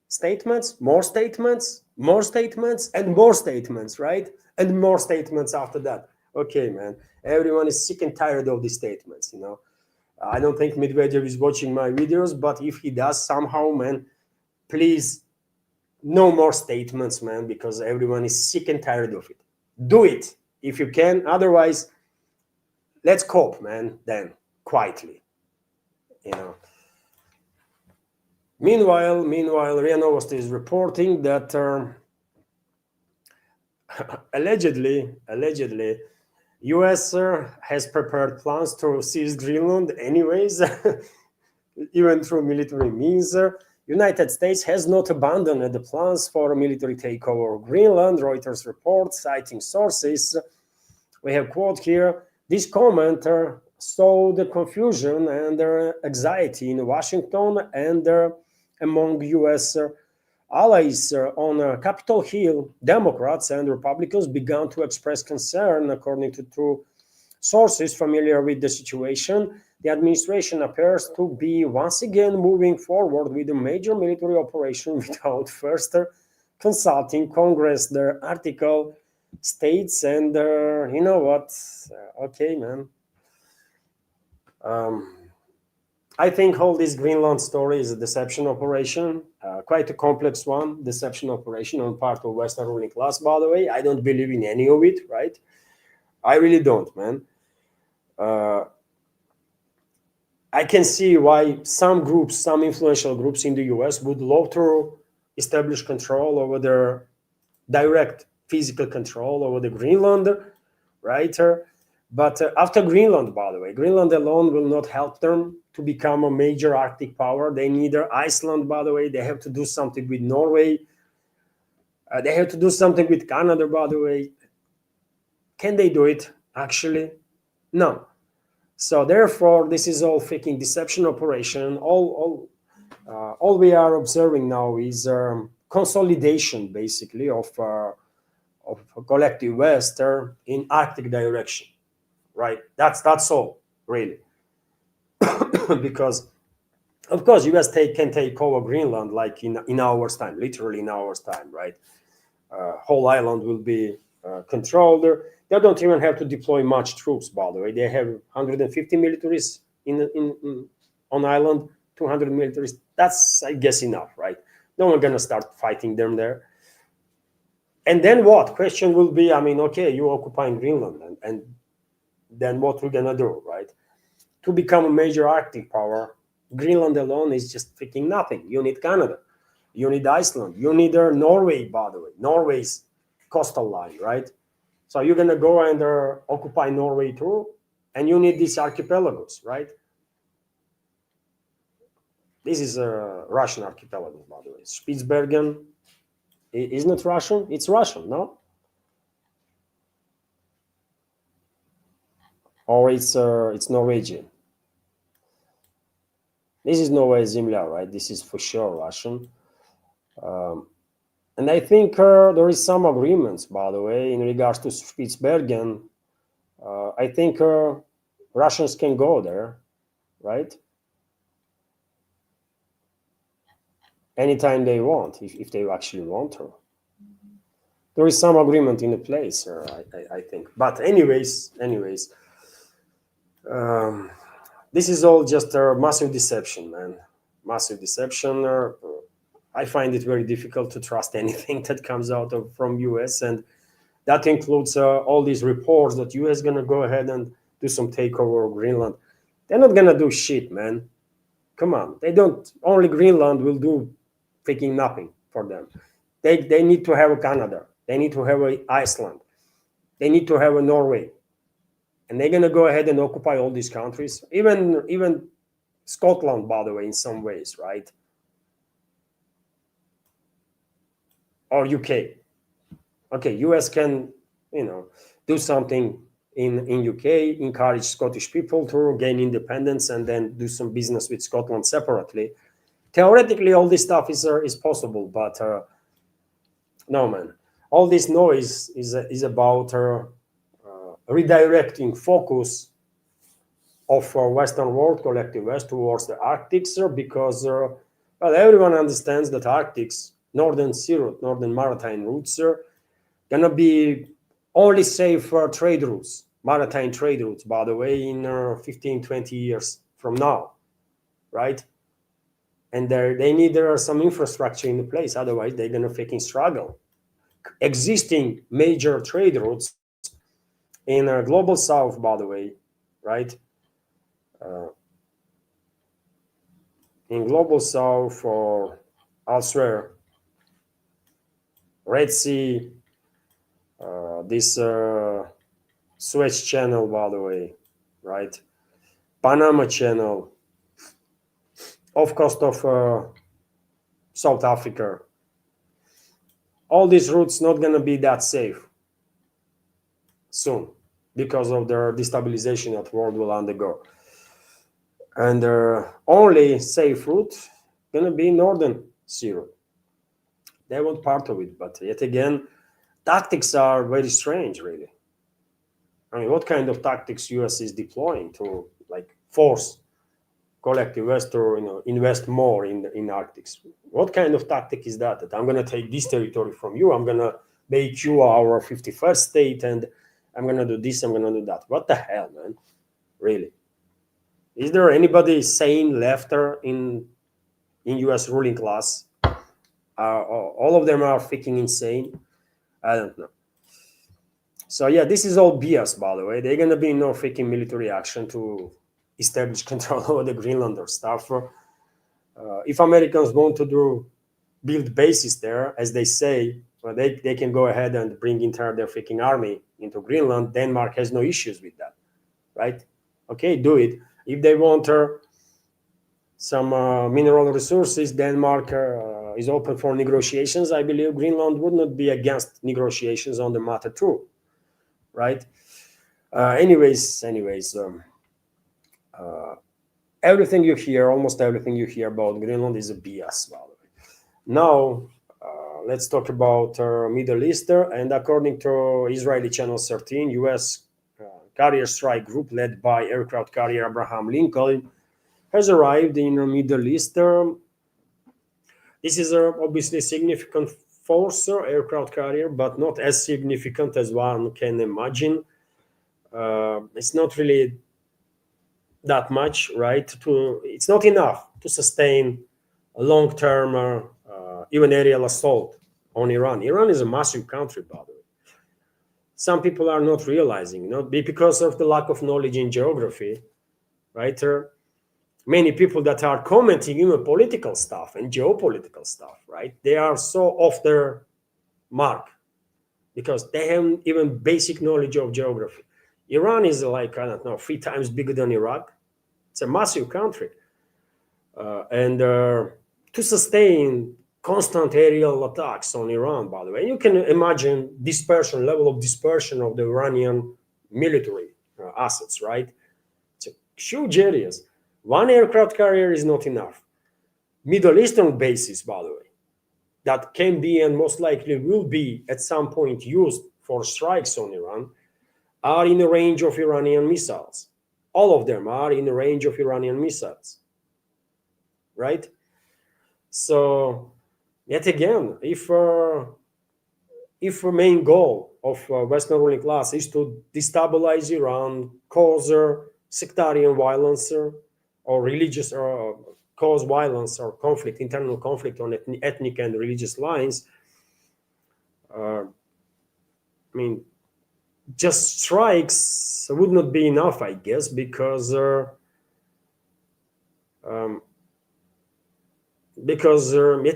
Statements, more statements, more statements, and more statements, right? And more statements after that. Okay, man. Everyone is sick and tired of these statements, I don't think Medvedev is watching my videos, but if he does somehow, man, please, no more statements, man, because everyone is sick and tired of it. Do it if you can. Otherwise, let's cope, man, then quietly, Meanwhile, RIA Novosti is reporting that allegedly, US has prepared plans to seize Greenland anyways, even through military means. United States has not abandoned the plans for a military takeover of Greenland, Reuters reports, citing sources. We have quote here, this comment sowed the confusion and anxiety in Washington and among US allies on Capitol Hill. Democrats and Republicans began to express concern, according to two sources familiar with the situation. The administration appears to be once again moving forward with a major military operation without first consulting Congress, their article states. And you know what? Okay, man. I think all this Greenland story is a deception operation, quite a complex one, deception operation on part of Western ruling class, by the way. I don't believe in any of it, right? I really don't, man. I can see why some influential groups in the US would love to establish control over their direct physical control over the Greenland, right? But after Greenland, by the way, Greenland alone will not help them to become a major Arctic power. They need Iceland, by the way. They have to do something with Norway. They have to do something with Canada, by the way. Can they do it, actually? No. So therefore, this is all faking deception operation. All we are observing now is consolidation, basically, of collective West in Arctic direction. right? That's all, really. Because of course US can take over Greenland like in hours time, literally in hours time, right? Whole island will be controlled. They don't even have to deploy much troops, by the way. They have 150 militaries on island, 200 militaries. That's, I guess, enough, right? No one gonna start fighting them there. And then what? Question will be, I mean, okay, you occupying Greenland, and then what we're gonna do, right? To become a major Arctic power, Greenland alone is just freaking nothing. You need Canada, you need Iceland, you need Norway, by the way. Norway's coastal line, right? So you're gonna go and occupy Norway too, and you need these archipelagos, right? This is a Russian archipelago, by the way. Spitsbergen, isn't it Russian? It's Russian, no? Or it's Norwegian. This is Novaya Zemlya, right? This is for sure Russian. Um, and I think there is some agreements, by the way, in regards to Spitsbergen. I think Russians can go there, right? Anytime they want, if they actually want to. There is some agreement in the place, I think. But anyways, um, this is all just a massive deception, man. Massive deception. I find it very difficult to trust anything that comes out of from US, and that includes all these reports that US gonna go ahead and do some takeover of Greenland. They're not gonna do shit, man. Come on, they don't. Only Greenland will do freaking nothing for them. They need to have a Canada. They need to have a Iceland. They need to have a Norway, and they're gonna go ahead and occupy all these countries. Even Scotland, by the way, in some ways, right? Or UK. Okay, US can, do something in UK, encourage Scottish people to gain independence, and then do some business with Scotland separately. Theoretically, all this stuff is possible, but no, man. All this noise is about redirecting focus of Western world, collective West, towards the Arctic, because well, everyone understands that Arctic's northern sea route, northern maritime routes are gonna be only safe trade routes, maritime trade routes, by the way, in 15, 20 years from now, right? And they need some infrastructure in place, otherwise they're gonna freaking struggle. Existing major trade routes in global south, by the way, right? Uh, in global south or elsewhere, Red Sea, this Suez Channel, by the way, right? Panama Channel, off coast of South Africa. All these routes not gonna be that safe soon because of the destabilization that world will undergo. And the only safe route gonna be northern sea route. They want part of it, but yet again, tactics are very strange, really. I mean, what kind of tactics US is deploying to like force collective West to invest more in Arctics? What kind of tactic is that? That I'm gonna take this territory from you, I'm gonna make you our 51st state, and I'm gonna do this, I'm gonna do that. What the hell, man? Really? Is there anybody sane left in US ruling class? All of them are freaking insane. I don't know. So yeah, this is all BS, by the way. They're gonna be no freaking military action to establish control over the Greenlander stuff. If Americans want to build bases there, as they say, well, they can go ahead and bring entire their freaking army into Greenland. Denmark has no issues with that, right? Okay, do it. If they want some mineral resources, Denmark is open for negotiations. I believe Greenland would not be against negotiations on the matter too, right? Anyways, everything you hear, almost everything you hear about Greenland is a BS, by the way. Now, let's talk about Middle East. And according to Israeli Channel 13, U.S. carrier strike group led by aircraft carrier Abraham Lincoln has arrived in the Middle East. This is obviously a significant force, aircraft carrier, but not as significant as one can imagine. It's not really that much, right? It's not enough to sustain a long-term, even aerial assault on Iran. Iran is a massive country, by the way. Some people are not realizing, because of the lack of knowledge in geography, right? Many people that are commenting even political stuff and geopolitical stuff, right? They are so off their mark because they have even basic knowledge of geography. Iran is like, I don't know, 3 times bigger than Iraq. It's a massive country. And to sustain constant aerial attacks on Iran, by the way, you can imagine level of dispersion of the Iranian military assets, right? It's huge areas. One aircraft carrier is not enough. Middle Eastern bases, by the way, that can be and most likely will be at some point used for strikes on Iran are in the range of Iranian missiles. All of them are in the range of Iranian missiles, right? So, yet again, if a main goal of Western ruling class is to destabilize Iran, cause sectarian violence or religious or cause violence or conflict, internal conflict on ethnic and religious lines, I mean, just strikes would not be enough, I guess, because yet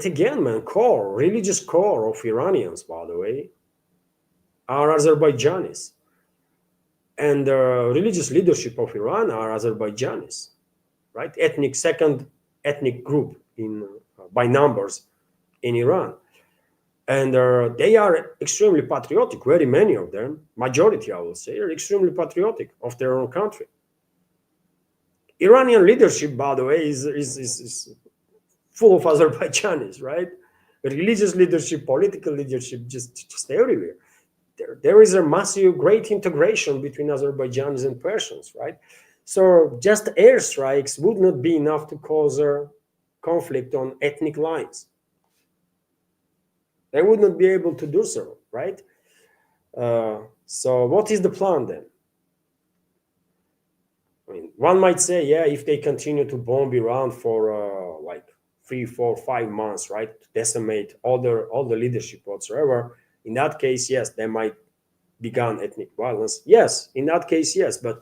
again, man, religious core of Iranians, by the way, are Azerbaijanis, and the religious leadership of Iran are Azerbaijanis, right? Second ethnic group in by numbers in Iran. And they are extremely patriotic. Very many of them, majority, I will say, are extremely patriotic of their own country. Iranian leadership, by the way, is full of Azerbaijanis, right? Religious leadership, political leadership, just everywhere. There is a massive, great integration between Azerbaijanis and Persians, right? So just airstrikes would not be enough to cause a conflict on ethnic lines. They would not be able to do so, right? So what is the plan then? I mean, one might say, yeah, if they continue to bomb Iran for like 3, 4, 5 months, right, to decimate all the leadership whatsoever, in that case, yes, they might begin ethnic violence. Yes, in that case, yes, but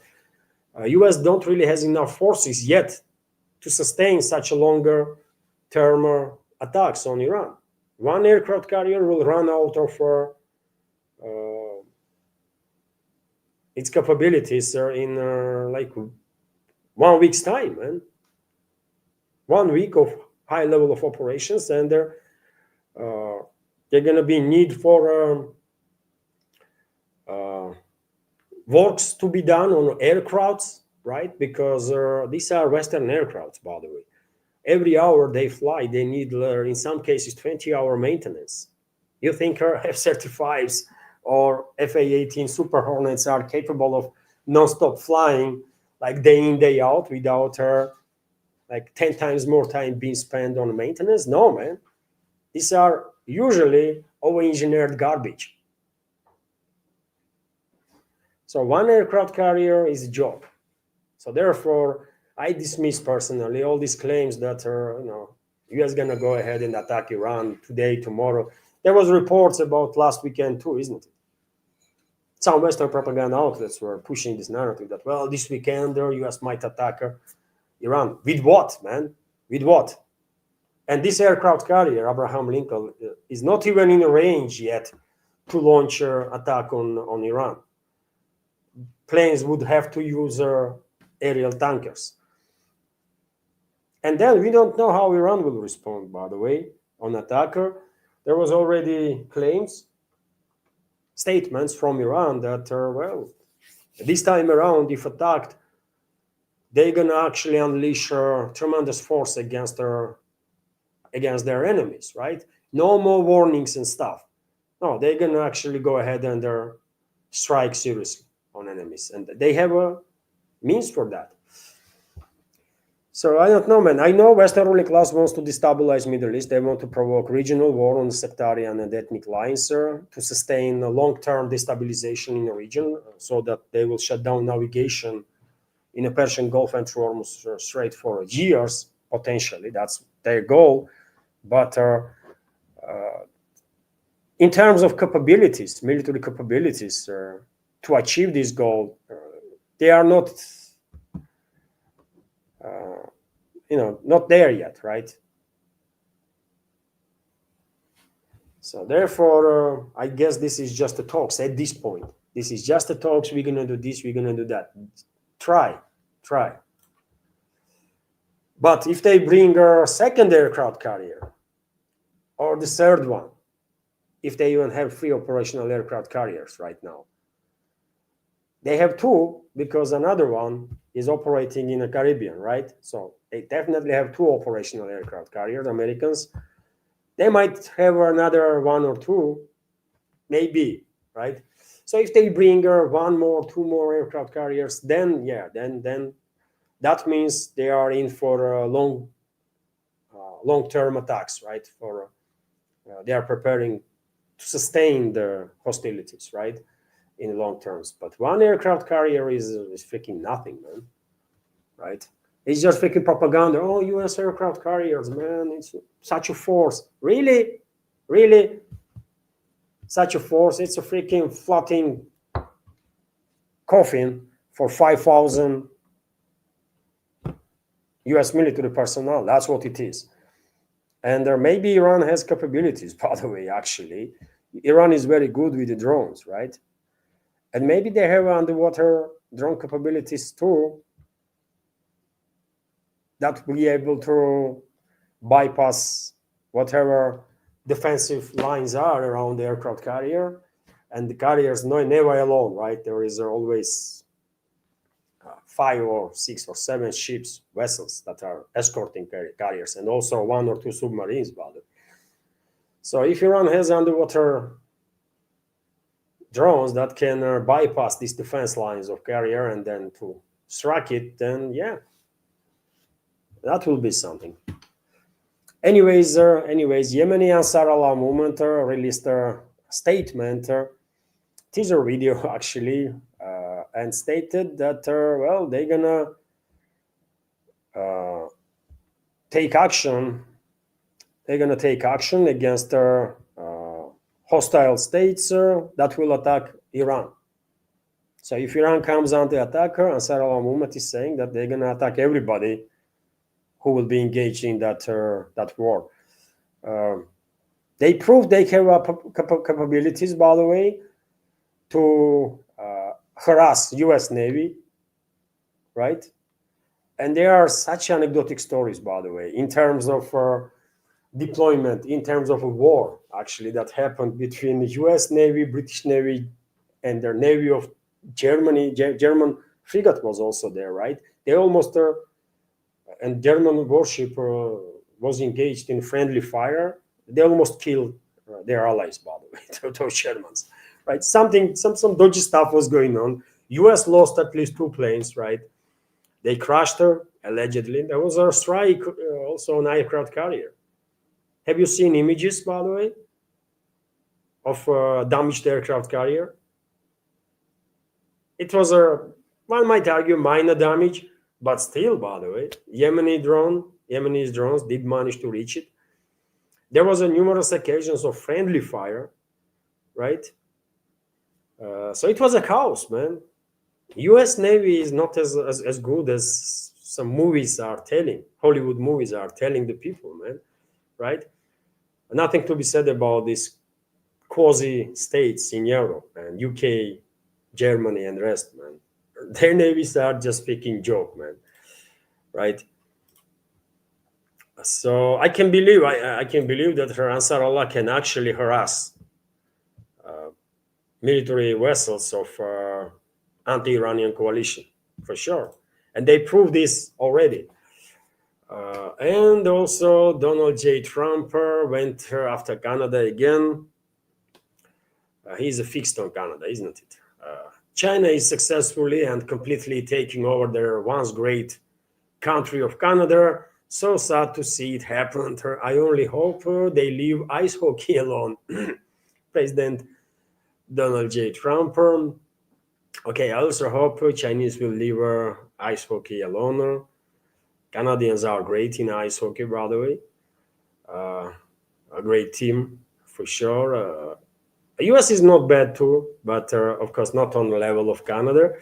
U.S. don't really has enough forces yet to sustain such a longer term attacks on Iran. One aircraft carrier will run out of its capabilities in like 1 week's time, man. 1 week of high level of operations, and they're going to be need for works to be done on aircrafts, right? Because these are Western aircrafts, by the way. Every hour they fly, they need, in some cases, 20-hour maintenance. You think our F-35s or FA-18 Super Hornets are capable of non-stop flying like day in, day out without like 10 times more time being spent on maintenance? No, man. These are usually over-engineered garbage. So one aircraft carrier is a joke. So therefore, I dismiss personally all these claims that U.S. gonna go ahead and attack Iran today, tomorrow. There was reports about last weekend too, isn't it? Some Western propaganda outlets were pushing this narrative that, well, this weekend the U.S. might attack Iran. With what, man? With what? And this aircraft carrier, Abraham Lincoln, is not even in range yet to launch an attack on Iran. Planes would have to use aerial tankers. And then we don't know how Iran will respond, by the way, on attacker. There was already statements from Iran that, well, this time around, if attacked, they're going to actually unleash tremendous force against their enemies, right? No more warnings and stuff. No, they're going to actually go ahead and strike seriously. on enemies, and they have a means for that. So I don't know, man. I know Western ruling class wants to destabilize Middle East. They want to provoke regional war on sectarian and ethnic lines to sustain a long-term destabilization in the region, so that they will shut down navigation in the Persian Gulf and through Hormuz Strait for years, potentially. That's their goal. But in terms of capabilities, military capabilities, to achieve this goal, they are not, not there yet, right? So therefore, I guess this is just a talks at this point. This is just a talks. We're gonna do this. We're gonna do that. Try. But if they bring a second aircraft carrier or the third one, if they even have 3 operational aircraft carriers right now, they have 2 because another one is operating in the Caribbean, right? So they definitely have 2 operational aircraft carriers, Americans. They might have another 1 or 2, maybe, right? So if they bring 1 more, 2 more aircraft carriers, then yeah, then that means they are in for long-term attacks, right? For they are preparing to sustain the hostilities, right, in long terms. But 1 aircraft carrier is freaking nothing, man, right? It's just freaking propaganda. Oh, U.S. aircraft carriers, man, it's such a force. Really? Such a force? It's a freaking floating coffin for 5,000 U.S. military personnel. That's what it is. And maybe Iran has capabilities, by the way, actually. Iran is very good with the drones, right? And maybe they have underwater drone capabilities too, that will be able to bypass whatever defensive lines are around the aircraft carrier. And the carriers never alone, right? There is always 5 or 6 or 7 ships, vessels that are escorting carriers, and also 1 or 2 submarines, by the way. So if Iran has underwater drones that can bypass these defense lines of carrier and then to strike it, then yeah, that will be something. Anyways, Yemeni Ansar Allah movement released a statement, teaser video actually, and stated that well, they're gonna take action. They're gonna take action against hostile states that will attack Iran. So if Iran comes on to attack her, Ansar Allah movement is saying that they're gonna attack everybody who will be engaged in that war. They proved they have capabilities, by the way, to harass U.S. Navy, right? And there are such anecdotic stories, by the way, in terms of deployment, in terms of a war, actually, that happened between the U.S. Navy, British Navy, and the Navy of Germany. German frigate was also there, right? They almost, and German warship was engaged in friendly fire. They almost killed their allies, by the way, those Germans, right? Some dodgy stuff was going on. U.S. lost at least 2 planes, right? They crashed her, allegedly. There was a strike also on aircraft carrier. Have you seen images, by the way, of damaged aircraft carrier? It was one might argue, minor damage, but still, by the way, Yemeni drones did manage to reach it. There was numerous occasions of friendly fire, right? So it was a chaos, man. U.S. Navy is not as good as some movies are telling. Hollywood movies are telling the people, man, right? Nothing to be said about these quasi states in Europe and UK, Germany, and rest, man. Their navies are just speaking joke, man, right? So I can believe that Ansar Allah can actually harass military vessels of anti-Iranian coalition, for sure, and they proved this already. And also Donald J. Trump went after Canada again. He's fixed on Canada, isn't it? China is successfully and completely taking over their once great country of Canada. So sad to see it happen. I only hope they leave ice hockey alone. President Donald J. Trump. Okay, I also hope Chinese will leave ice hockey alone. Canadians are great in ice hockey, by the way. Uh, a great team for sure. US is not bad too, but of course not on the level of Canada.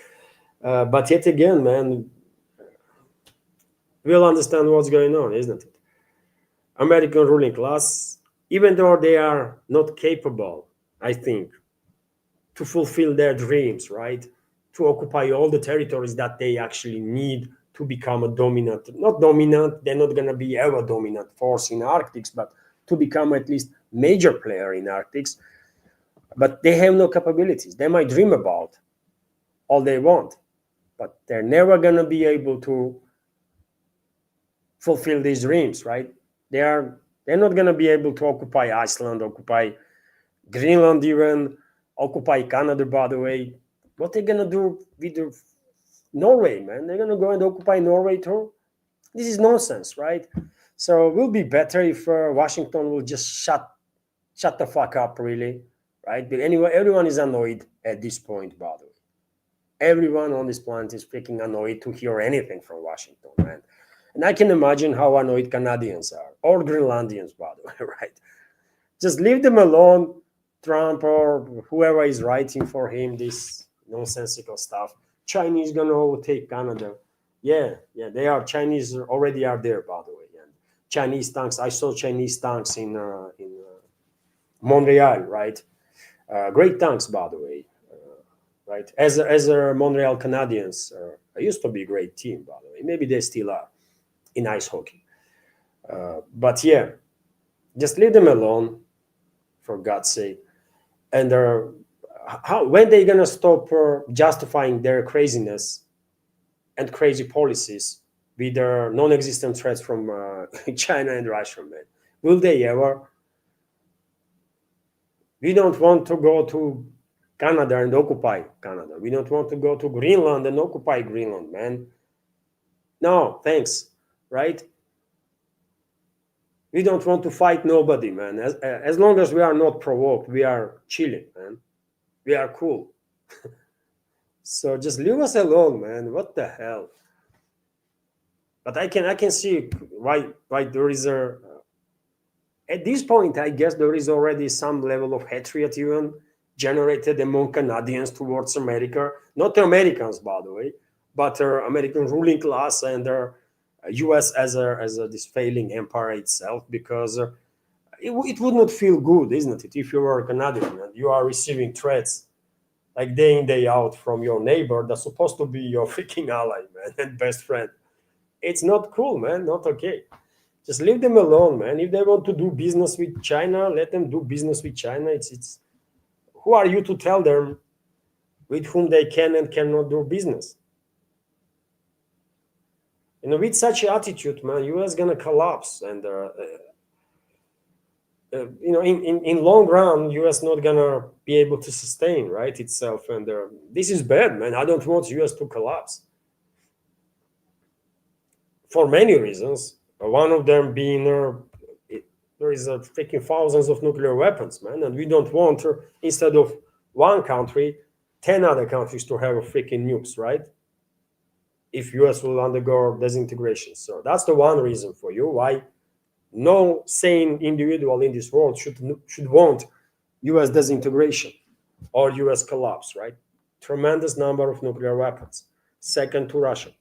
But yet again, man, we'll understand what's going on, isn't it? American ruling class, even though they are not capable, I think, to fulfill their dreams, right? To occupy all the territories that they actually need to become a dominant, not dominant, they're not going to be ever dominant force in Arctics, but to become at least major player in Arctics. But they have no capabilities. They might dream about all they want, but they're never going to be able to fulfill these dreams, right? They're not going to be able to occupy Iceland, occupy Greenland, even occupy Canada. By the way, what they're going to do with Norway, man? They're going to go and occupy Norway too. This is nonsense, right? So it will be better if Washington will just shut the fuck up, really, right? But anyway, everyone is annoyed at this point. By the way, everyone on this planet is freaking annoyed to hear anything from Washington, man. And I can imagine how annoyed Canadians are, or Greenlandians, by the way, right? Just leave them alone, Trump or whoever is writing for him this nonsensical stuff. Chinese gonna overtake Canada. Yeah, they are. Chinese already are there, by the way. And Chinese tanks. I saw Chinese tanks in Montreal, right? Great tanks, by the way. Right, as a Montreal Canadians, used to be a great team, by the way. Maybe they still are in ice hockey. But yeah, just leave them alone, for God's sake. And how when they gonna stop justifying their craziness and crazy policies with their non-existent threats from China and Russia, man? Will they ever? We don't want to go to Canada and occupy Canada. We don't want to go to Greenland and occupy Greenland, man. No, thanks, right? We don't want to fight nobody, man. As long as we are not provoked, we are chilling, man. We are cool. So just leave us alone, man. What the hell? But I can see why there is a at this point. I guess there is already some level of hatred even generated among Canadians towards America. Not the Americans, by the way, but American ruling class and U.S. as a this failing empire itself, because it would not feel good, isn't it, if you were a Canadian and you are receiving threats like day in day out from your neighbor that's supposed to be your freaking ally, man, and best friend. It's not cool, man. Not okay. Just leave them alone, man. If they want to do business with China, let them do business with China. It's who are you to tell them with whom they can and cannot do business? With such attitude, man, US gonna collapse, and in long run, US not gonna be able to sustain, right, itself, and this is bad, man. I don't want US to collapse for many reasons. One of them being there is freaking thousands of nuclear weapons, man, and we don't want instead of one country, 10 other countries to have a freaking nukes, right? If US will undergo disintegration. So that's the one reason for you why no sane individual in this world should want US disintegration or US collapse, right? Tremendous number of nuclear weapons, second to Russia.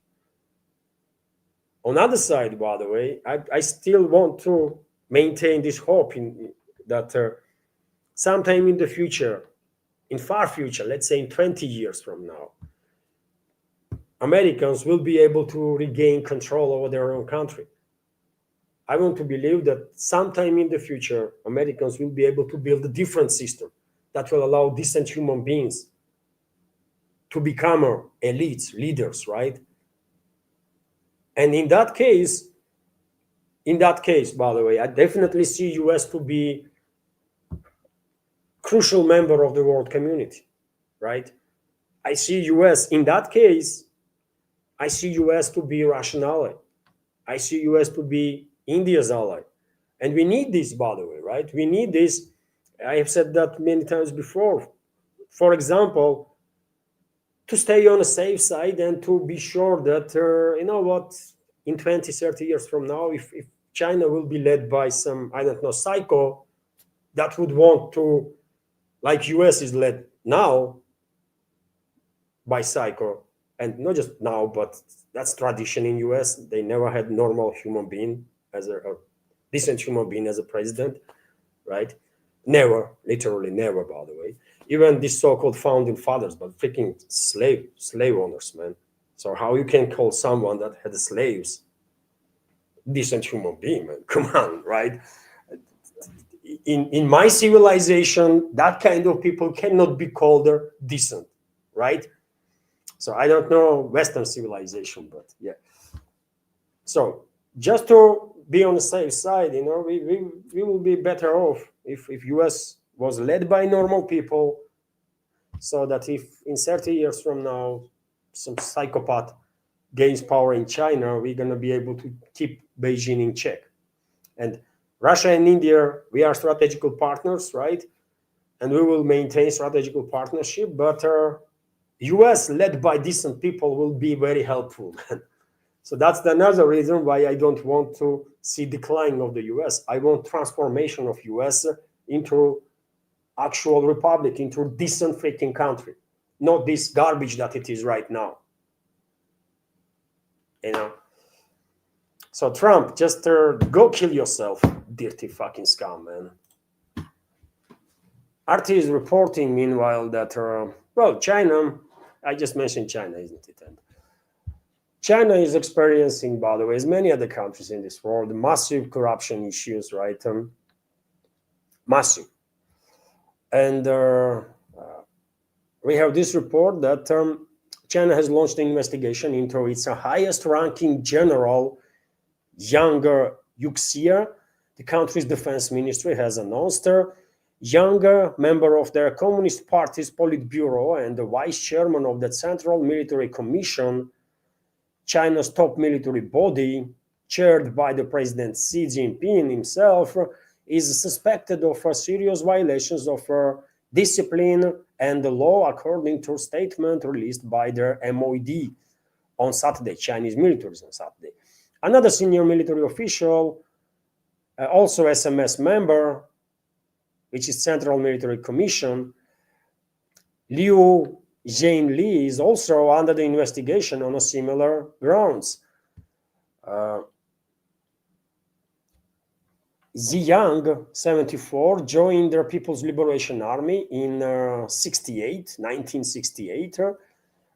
On the other side, by the way, I still want to maintain this hope in that sometime in the future, in far future, let's say in 20 years from now, Americans will be able to regain control over their own country. I want to believe that sometime in the future, Americans will be able to build a different system that will allow decent human beings to become elites, leaders, right? And in that case, by the way, I definitely see US to be crucial member of the world community, right? I see US in that case. I see US to be Russian ally. I see US to be India's ally, and we need this, by the way, right? We need this. I have said that many times before. For example, to stay on a safe side and to be sure that you know what, in 20, 30 years from now, if China will be led by some, I don't know, psycho that would want to, like US is led now by psycho, and not just now, but that's tradition in US. They never had normal human being as a decent human being as a president, right? Never, literally never, by the way. Even these so-called founding fathers, but freaking slave owners, man. So how you can call someone that had slaves decent human being, man? Come on, right? In my civilization, that kind of people cannot be called decent, right? So I don't know Western civilization, but yeah. So just to be on the safe side, you know, we will be better off if US was led by normal people, so that if in 30 years from now some psychopath gains power in China, we're going to be able to keep Beijing in check. And Russia and India, we are strategical partners, right? And we will maintain strategical partnership, but US led by decent people will be very helpful. So that's another reason why I don't want to see decline of the US. I want transformation of US into actual republic, into a decent freaking country, not this garbage that it is right now. You know. So Trump, just go kill yourself, dirty fucking scum, man. RT is reporting, meanwhile, that well, China. I just mentioned China, isn't it? And China is experiencing, by the way, as many other countries in this world, massive corruption issues, right? Massive. And we have this report that China has launched an investigation into its highest-ranking general, Yang Yuxia. The country's defense ministry has announced her. Yang, member of the Communist Party's Politburo and the vice chairman of the Central Military Commission, China's top military body, chaired by the President Xi Jinping himself, is suspected of serious violations of discipline and the law, according to a statement released by the MOD on Saturday, Chinese militaries on Saturday. Another senior military official, also SMS member, which is Central Military Commission, Liu Zhenli, is also under the investigation on a similar grounds. Ziyang, 74, joined the People's Liberation Army in 1968,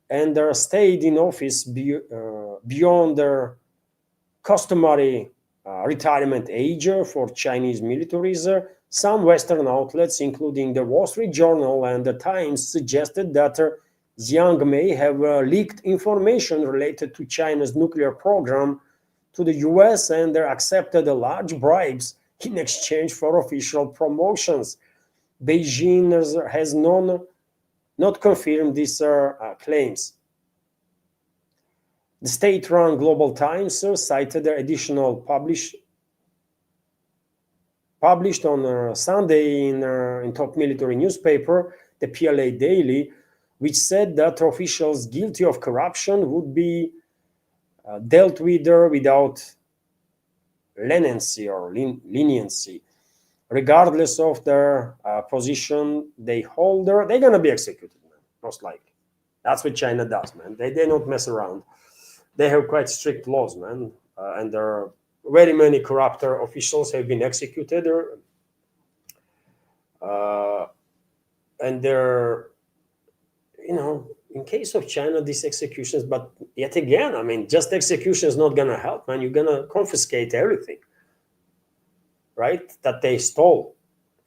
and stayed in office beyond their customary retirement age for Chinese militaries. Some Western outlets, including the Wall Street Journal and the Times, suggested that Ziyang may have leaked information related to China's nuclear program to the US and accepted large bribes in exchange for official promotions. Beijing has not confirmed these claims. The state-run Global Times cited the additional published on Sunday in top military newspaper, the PLA Daily, which said that officials guilty of corruption would be dealt with without leniency or leniency, regardless of their position they hold. They're going to be executed, man, most likely. That's what China does, man. They don't mess around. They have quite strict laws, man, and there are very many corrupt officials have been executed, and they're, you know, in case of China, these executions, but yet again, I mean, just execution is not going to help, man. You're going to confiscate everything, right, that they stole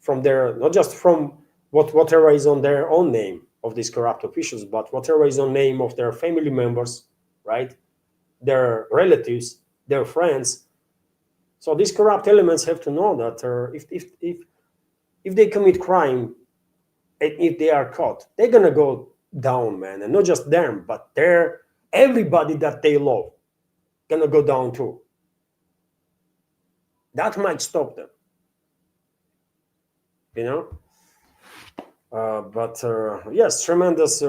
from their, not just from whatever is on their own name of these corrupt officials, but whatever is on name of their family members, right, their relatives, their friends. So these corrupt elements have to know that if they commit crime, and if they are caught, they're going to go down, man, and not just them, but they're everybody that they love gonna go down too. That might stop them, you know. But yes, tremendous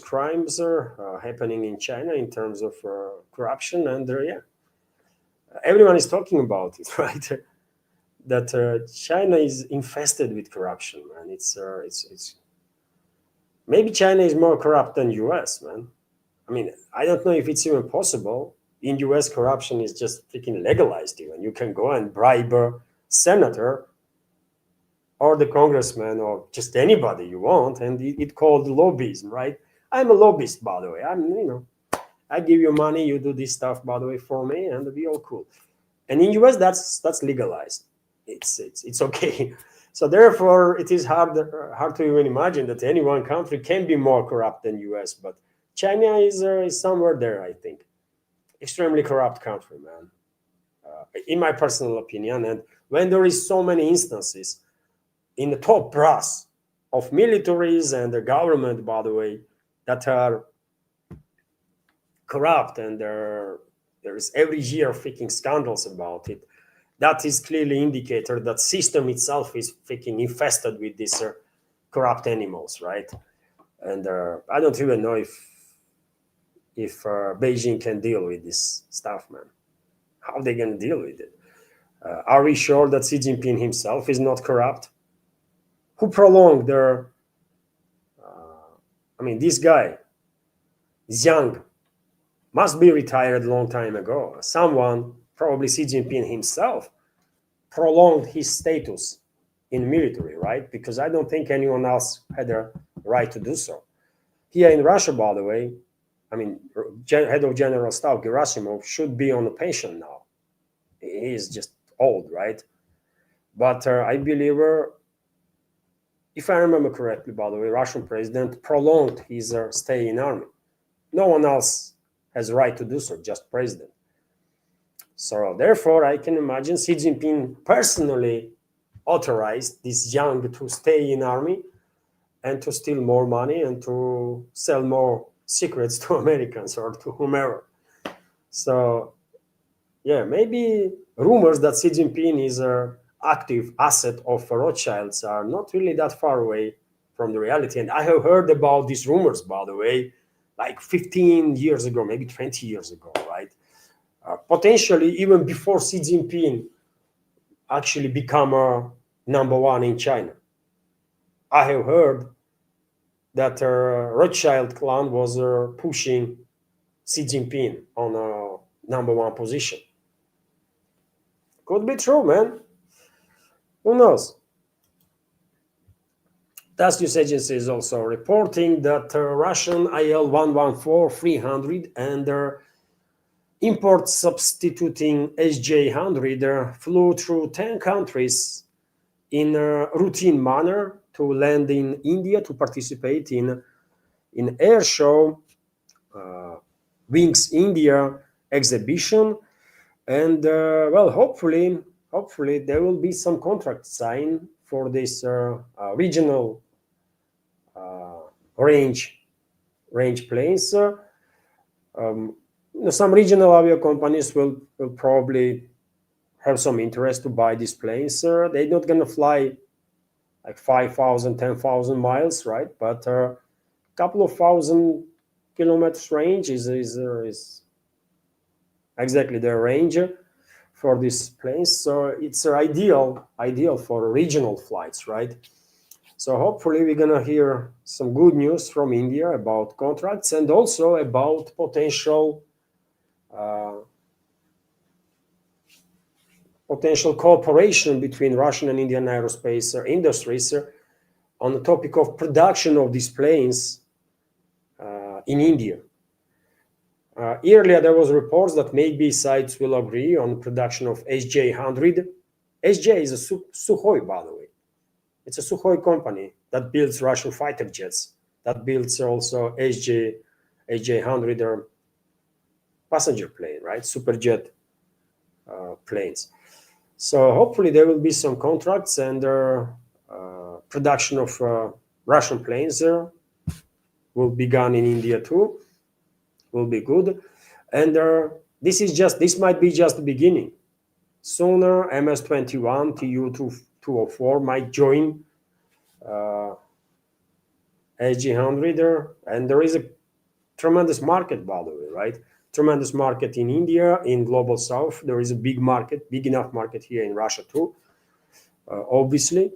crimes are happening in China in terms of corruption, and yeah, everyone is talking about it, right? That China is infested with corruption, man. It's maybe China is more corrupt than U.S., man. I mean, I don't know if it's even possible. In U.S., corruption is just freaking legalized. Even you can go and bribe a senator or the congressman or just anybody you want, and it called lobbyism, right? I'm a lobbyist, by the way. I give you money, you do this stuff, by the way, for me, and we all cool. And in US, that's legalized. It's okay. So therefore, it is hard to even imagine that any one country can be more corrupt than US. But China is somewhere there, I think. Extremely corrupt country, man. In my personal opinion, and when there is so many instances in the top brass of militaries and the government, by the way, that are corrupt, and there's every year freaking scandals about it. That is clearly indicator that system itself is freaking infested with these corrupt animals, right? And I don't even know if Beijing can deal with this stuff, man. How they gonna deal with it? Are we sure that Xi Jinping himself is not corrupt? Who prolonged their? I mean, this guy is young, must be retired a long time ago. Someone, probably Xi Jinping himself, prolonged his status in military, right? Because I don't think anyone else had a right to do so. Here in Russia, by the way, I mean, head of general staff Gerasimov should be on a pension now. He is just old, right? But I believe, if I remember correctly, by the way, Russian president prolonged his stay in army. No one else has a right to do so, just president. So therefore, I can imagine Xi Jinping personally authorized this young to stay in army and to steal more money and to sell more secrets to Americans or to whomever. So yeah, maybe rumors that Xi Jinping is an active asset of Rothschilds are not really that far away from the reality. And I have heard about these rumors, by the way, like 15 years ago, maybe 20 years ago, right? Potentially even before Xi Jinping actually become a number one in China. I have heard that Rothschild clan was pushing Xi Jinping on a number one position. Could be true, man. Who knows? TASS news agency is also reporting that Russian IL-114-300 and their import substituting SJ-100 flew through 10 countries in a routine manner to land in India to participate in air show Wings India exhibition. And well, hopefully there will be some contract signed for this regional range planes. Some regional avio companies will probably have some interest to buy these planes. They're not going to fly like 5,000, 10,000 miles, right? But a couple of thousand kilometers range is exactly the range for these planes. So it's ideal for regional flights, right? So hopefully we're gonna hear some good news from India about contracts and also about potential cooperation between Russian and Indian aerospace industries on the topic of production of these planes in India. Earlier, there was reports that maybe sides will agree on production of SJ-100. SJ is a Sukhoi, by the way. It's a Sukhoi company that builds Russian fighter jets, that builds also SJ-100 passenger plane, right? Superjet planes. So hopefully there will be some contracts and production of Russian planes there. will be gone in India too. Will be good, and this might be just the beginning. Sooner, MS-21 TU-204 might join uh, SG-100, and there is a tremendous market, by the way, right? Tremendous market in India, in global south. There is a big market, big enough market here in Russia too, obviously.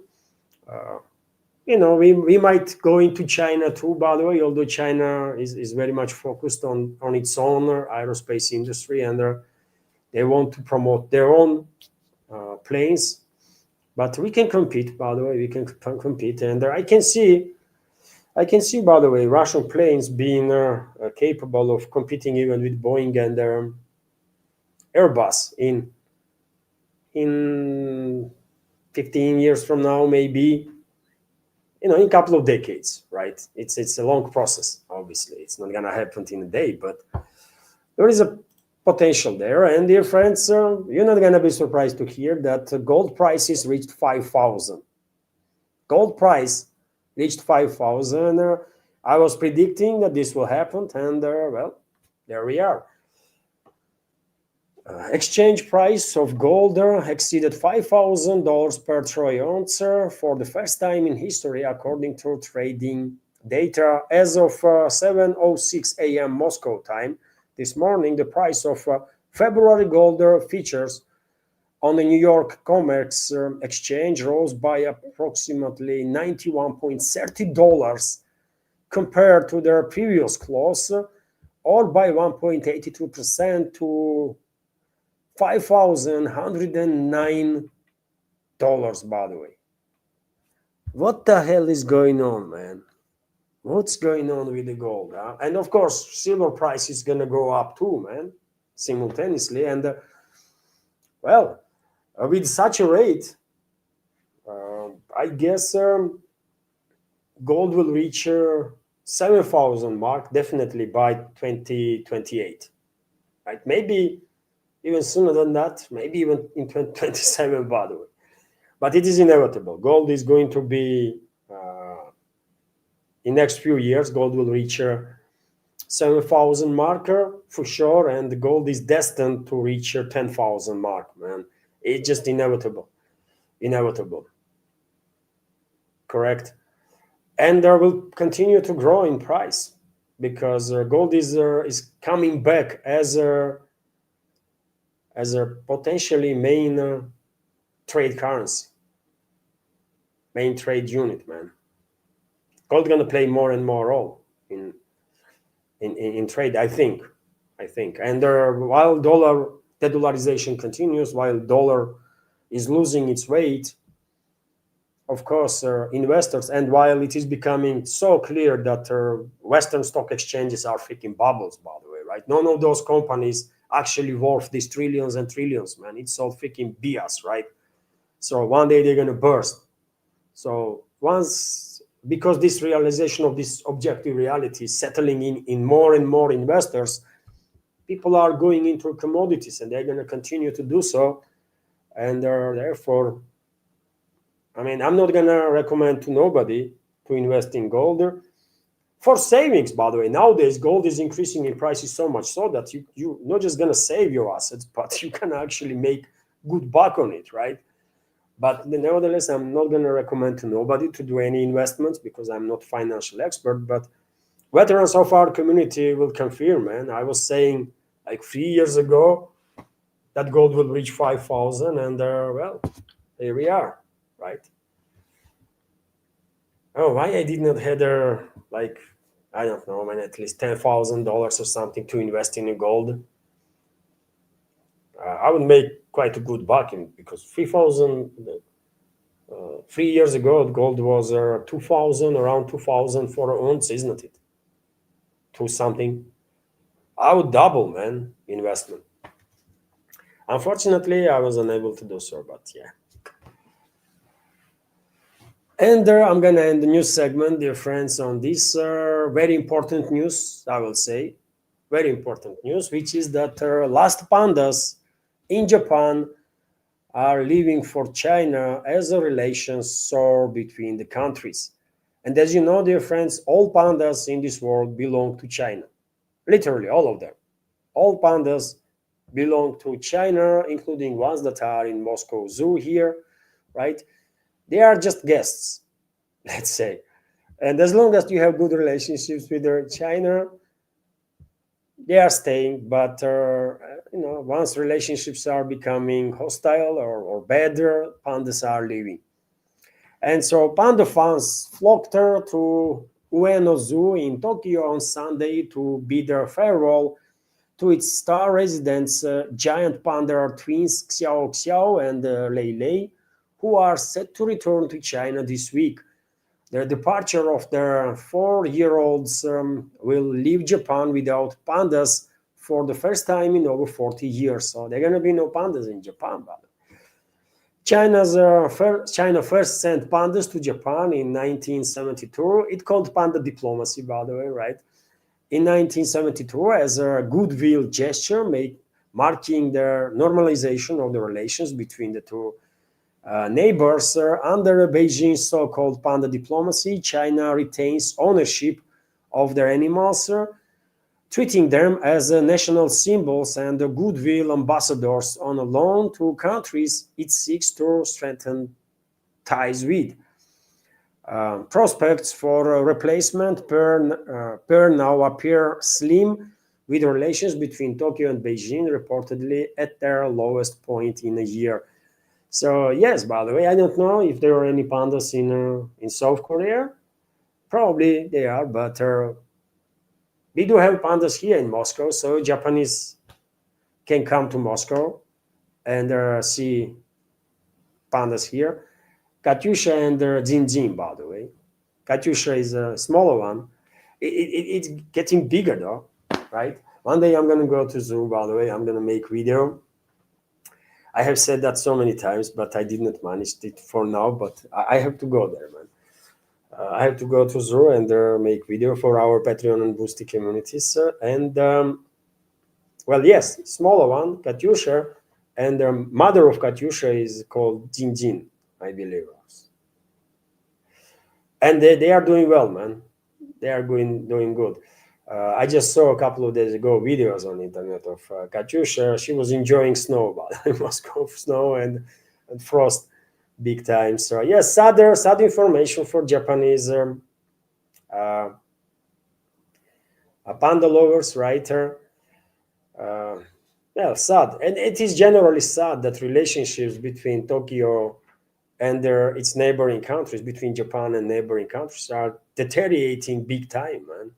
We might go into China too, by the way, although China is very much focused on its own aerospace industry, and they want to promote their own planes. But we can compete, by the way, we can compete. And I can see, by the way, Russian planes being capable of competing even with Boeing and Airbus in 15 years from now, maybe, in a couple of decades, right? It's a long process, obviously. It's not going to happen in a day, but there is a potential there. And dear friends, you're not going to be surprised to hear that gold prices reached 5,000. Gold price reached 5,000. I was predicting that this will happen, and well, there we are. Exchange price of gold exceeded $5,000 per troy ounce for the first time in history, according to trading data. As of 7:06 a.m. Moscow time this morning, the price of February gold futures on the New York Commerce Exchange rose by approximately $91.30 compared to their previous close, or by 1.82% to $5,109, by the way. What the hell is going on, man? What's going on with the gold? Huh? And of course, silver price is going to go up too, man, simultaneously. And well, with such a rate, I guess gold will reach 7,000 mark definitely by 2028, right? Maybe even sooner than that, maybe even in 2027, by the way. But it is inevitable. Gold is going to be, in next few years, gold will reach 7,000 marker for sure, and the gold is destined to reach 10,000 mark, man. It's just inevitable. Correct? And there will continue to grow in price because gold is coming back as a potentially main trade currency, main trade unit, man. Gold gonna play more and more role in trade, I think. And while de-dollarization continues, while dollar is losing its weight, of course, investors, and while it is becoming so clear that Western stock exchanges are freaking bubbles, by the way, right? None of those companies actually worth these trillions and trillions, man. It's all freaking BS, right? So one day they're gonna burst. So because this realization of this objective reality is settling in more and more investors, people are going into commodities, and they're gonna continue to do so, and therefore, I mean, I'm not gonna recommend to nobody to invest in gold for savings. By the way, nowadays gold is increasing in prices so much so that you're not just gonna save your assets, but you can actually make good buck on it, right? But nevertheless, I'm not gonna recommend to nobody to do any investments because I'm not financial expert. But veterans of our community will confirm, man. I was saying like 3 years ago that gold will reach 5,000, and well, here we are. Right? Oh, why I did not have like, I don't know, man, at least $10,000 or something to invest in gold. I would make quite a good buck in because 3,000. 3 years ago, gold was 2,000, around 2,000 for an ounce, isn't it? To something. I would double, man, investment. Unfortunately, I was unable to do so, but yeah. And I'm going to end the news segment, dear friends, on this very important news, I will say. Very important news, which is that last pandas in Japan are leaving for China as the relations soar between the countries. And as you know, dear friends, all pandas in this world belong to China. Literally, all of them. All pandas belong to China, including ones that are in Moscow Zoo here, right? They are just guests, let's say. And as long as you have good relationships with China, they are staying. But once relationships are becoming hostile or better, pandas are leaving. And so panda fans flocked to Ueno Zoo in Tokyo on Sunday to bid their farewell to its star residents, giant panda twins Xiao Xiao and Lei Lei, who are set to return to China this week. The departure of their 4-year-olds will leave Japan without pandas for the first time in over 40 years. So there are going to be no pandas in Japan, by the way. China first sent pandas to Japan in 1972. It called panda diplomacy, by the way, right? In 1972, as a goodwill gesture, marking the normalization of the relations between the two neighbors. Under Beijing's so-called panda diplomacy, China retains ownership of their animals, treating them as national symbols and goodwill ambassadors on a loan to countries it seeks to strengthen ties with. Prospects for replacement per now appear slim, with relations between Tokyo and Beijing reportedly at their lowest point in a year. So yes, by the way, I don't know if there are any pandas in South Korea. Probably they are, but we do have pandas here in Moscow, so Japanese can come to Moscow and see pandas here. Katyusha and Jinjin, by the way. Katyusha is a smaller one. It's getting bigger though, right? One day I'm gonna go to zoo, by the way. I'm gonna make video. I have said that so many times, but I did not manage it for now. But I have to go there, man. I have to go to zoo and make video for our Patreon and Boosty communities. Well, yes, smaller one, Katyusha, and the mother of Katyusha is called Jinjin, I believe. And they are doing well, man. They are doing good. I just saw a couple of days ago videos on the internet of Katyusha. She was enjoying snow, but Moscow snow and frost big time. So yes, sad information for Japanese panda lovers, right? Well, sad, and it is generally sad that relationships between Tokyo and its neighboring countries, between Japan and neighboring countries, are deteriorating big time, man.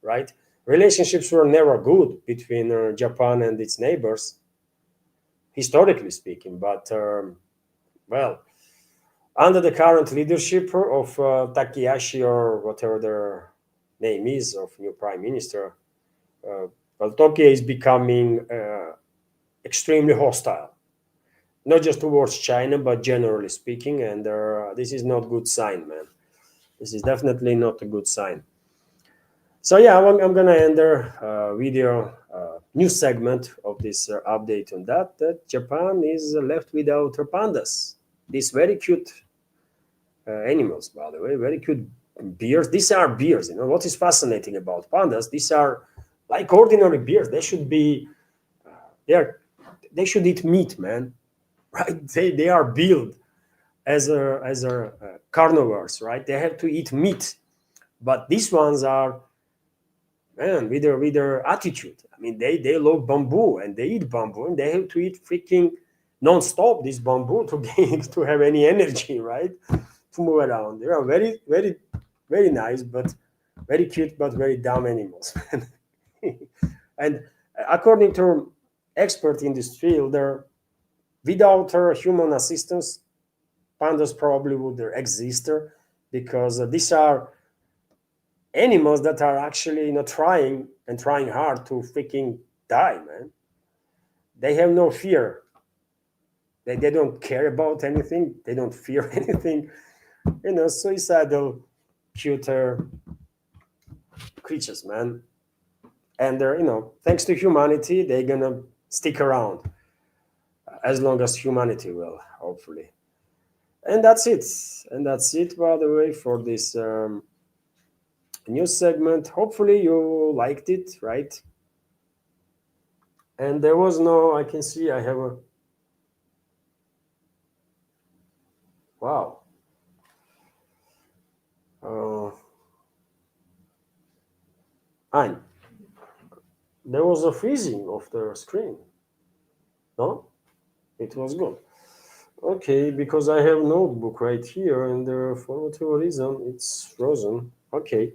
Right? Relationships were never good between Japan and its neighbors, historically speaking. But well, under the current leadership of Takahashi, or whatever their name is, of new prime minister, well, Tokyo is becoming extremely hostile, not just towards China, but generally speaking. And this is not good sign, man. This is definitely not a good sign. So yeah, I'm gonna end the video news segment of this update on that Japan is left without her pandas. These very cute animals, by the way, very cute bears. These are bears. You know what is fascinating about pandas? These are like ordinary bears. They should be, they should eat meat, man. Right? They are built as a carnivores, right? They have to eat meat, but these ones are, man, with their attitude. I mean, they love bamboo and they eat bamboo and they have to eat freaking non-stop this bamboo to gain to have any energy, right? To move around. They are very, very, very nice, but very cute, but very dumb animals. And according to experts in this field, without human assistance, pandas probably would exist because these are animals that are actually trying hard to freaking die, man. They have no fear. They don't care about anything. They don't fear anything. Suicidal, cuter creatures, man. And they're, thanks to humanity, they're gonna stick around as long as humanity will, hopefully. And that's it. And that's it, by the way, for this news segment. Hopefully you liked it, right? And there was no, I can see I have a, wow. Uh, and there was a freezing of the screen. No, it was good. Okay, because I have notebook right here, and for whatever reason it's frozen. Okay,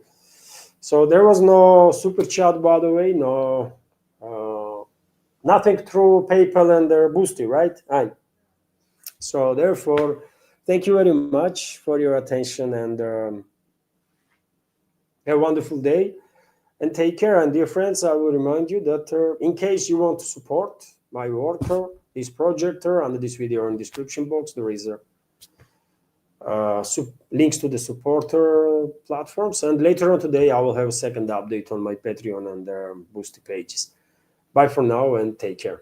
so there was no super chat, by the way. No, nothing through PayPal and Boosty, right? And so therefore, thank you very much for your attention, and have a wonderful day. And take care. And dear friends, I will remind you that in case you want to support my work, this project, under this video in description box, there is a links to the supporter platforms. And later on today, I will have a second update on my Patreon and Boosty pages. Bye for now and take care.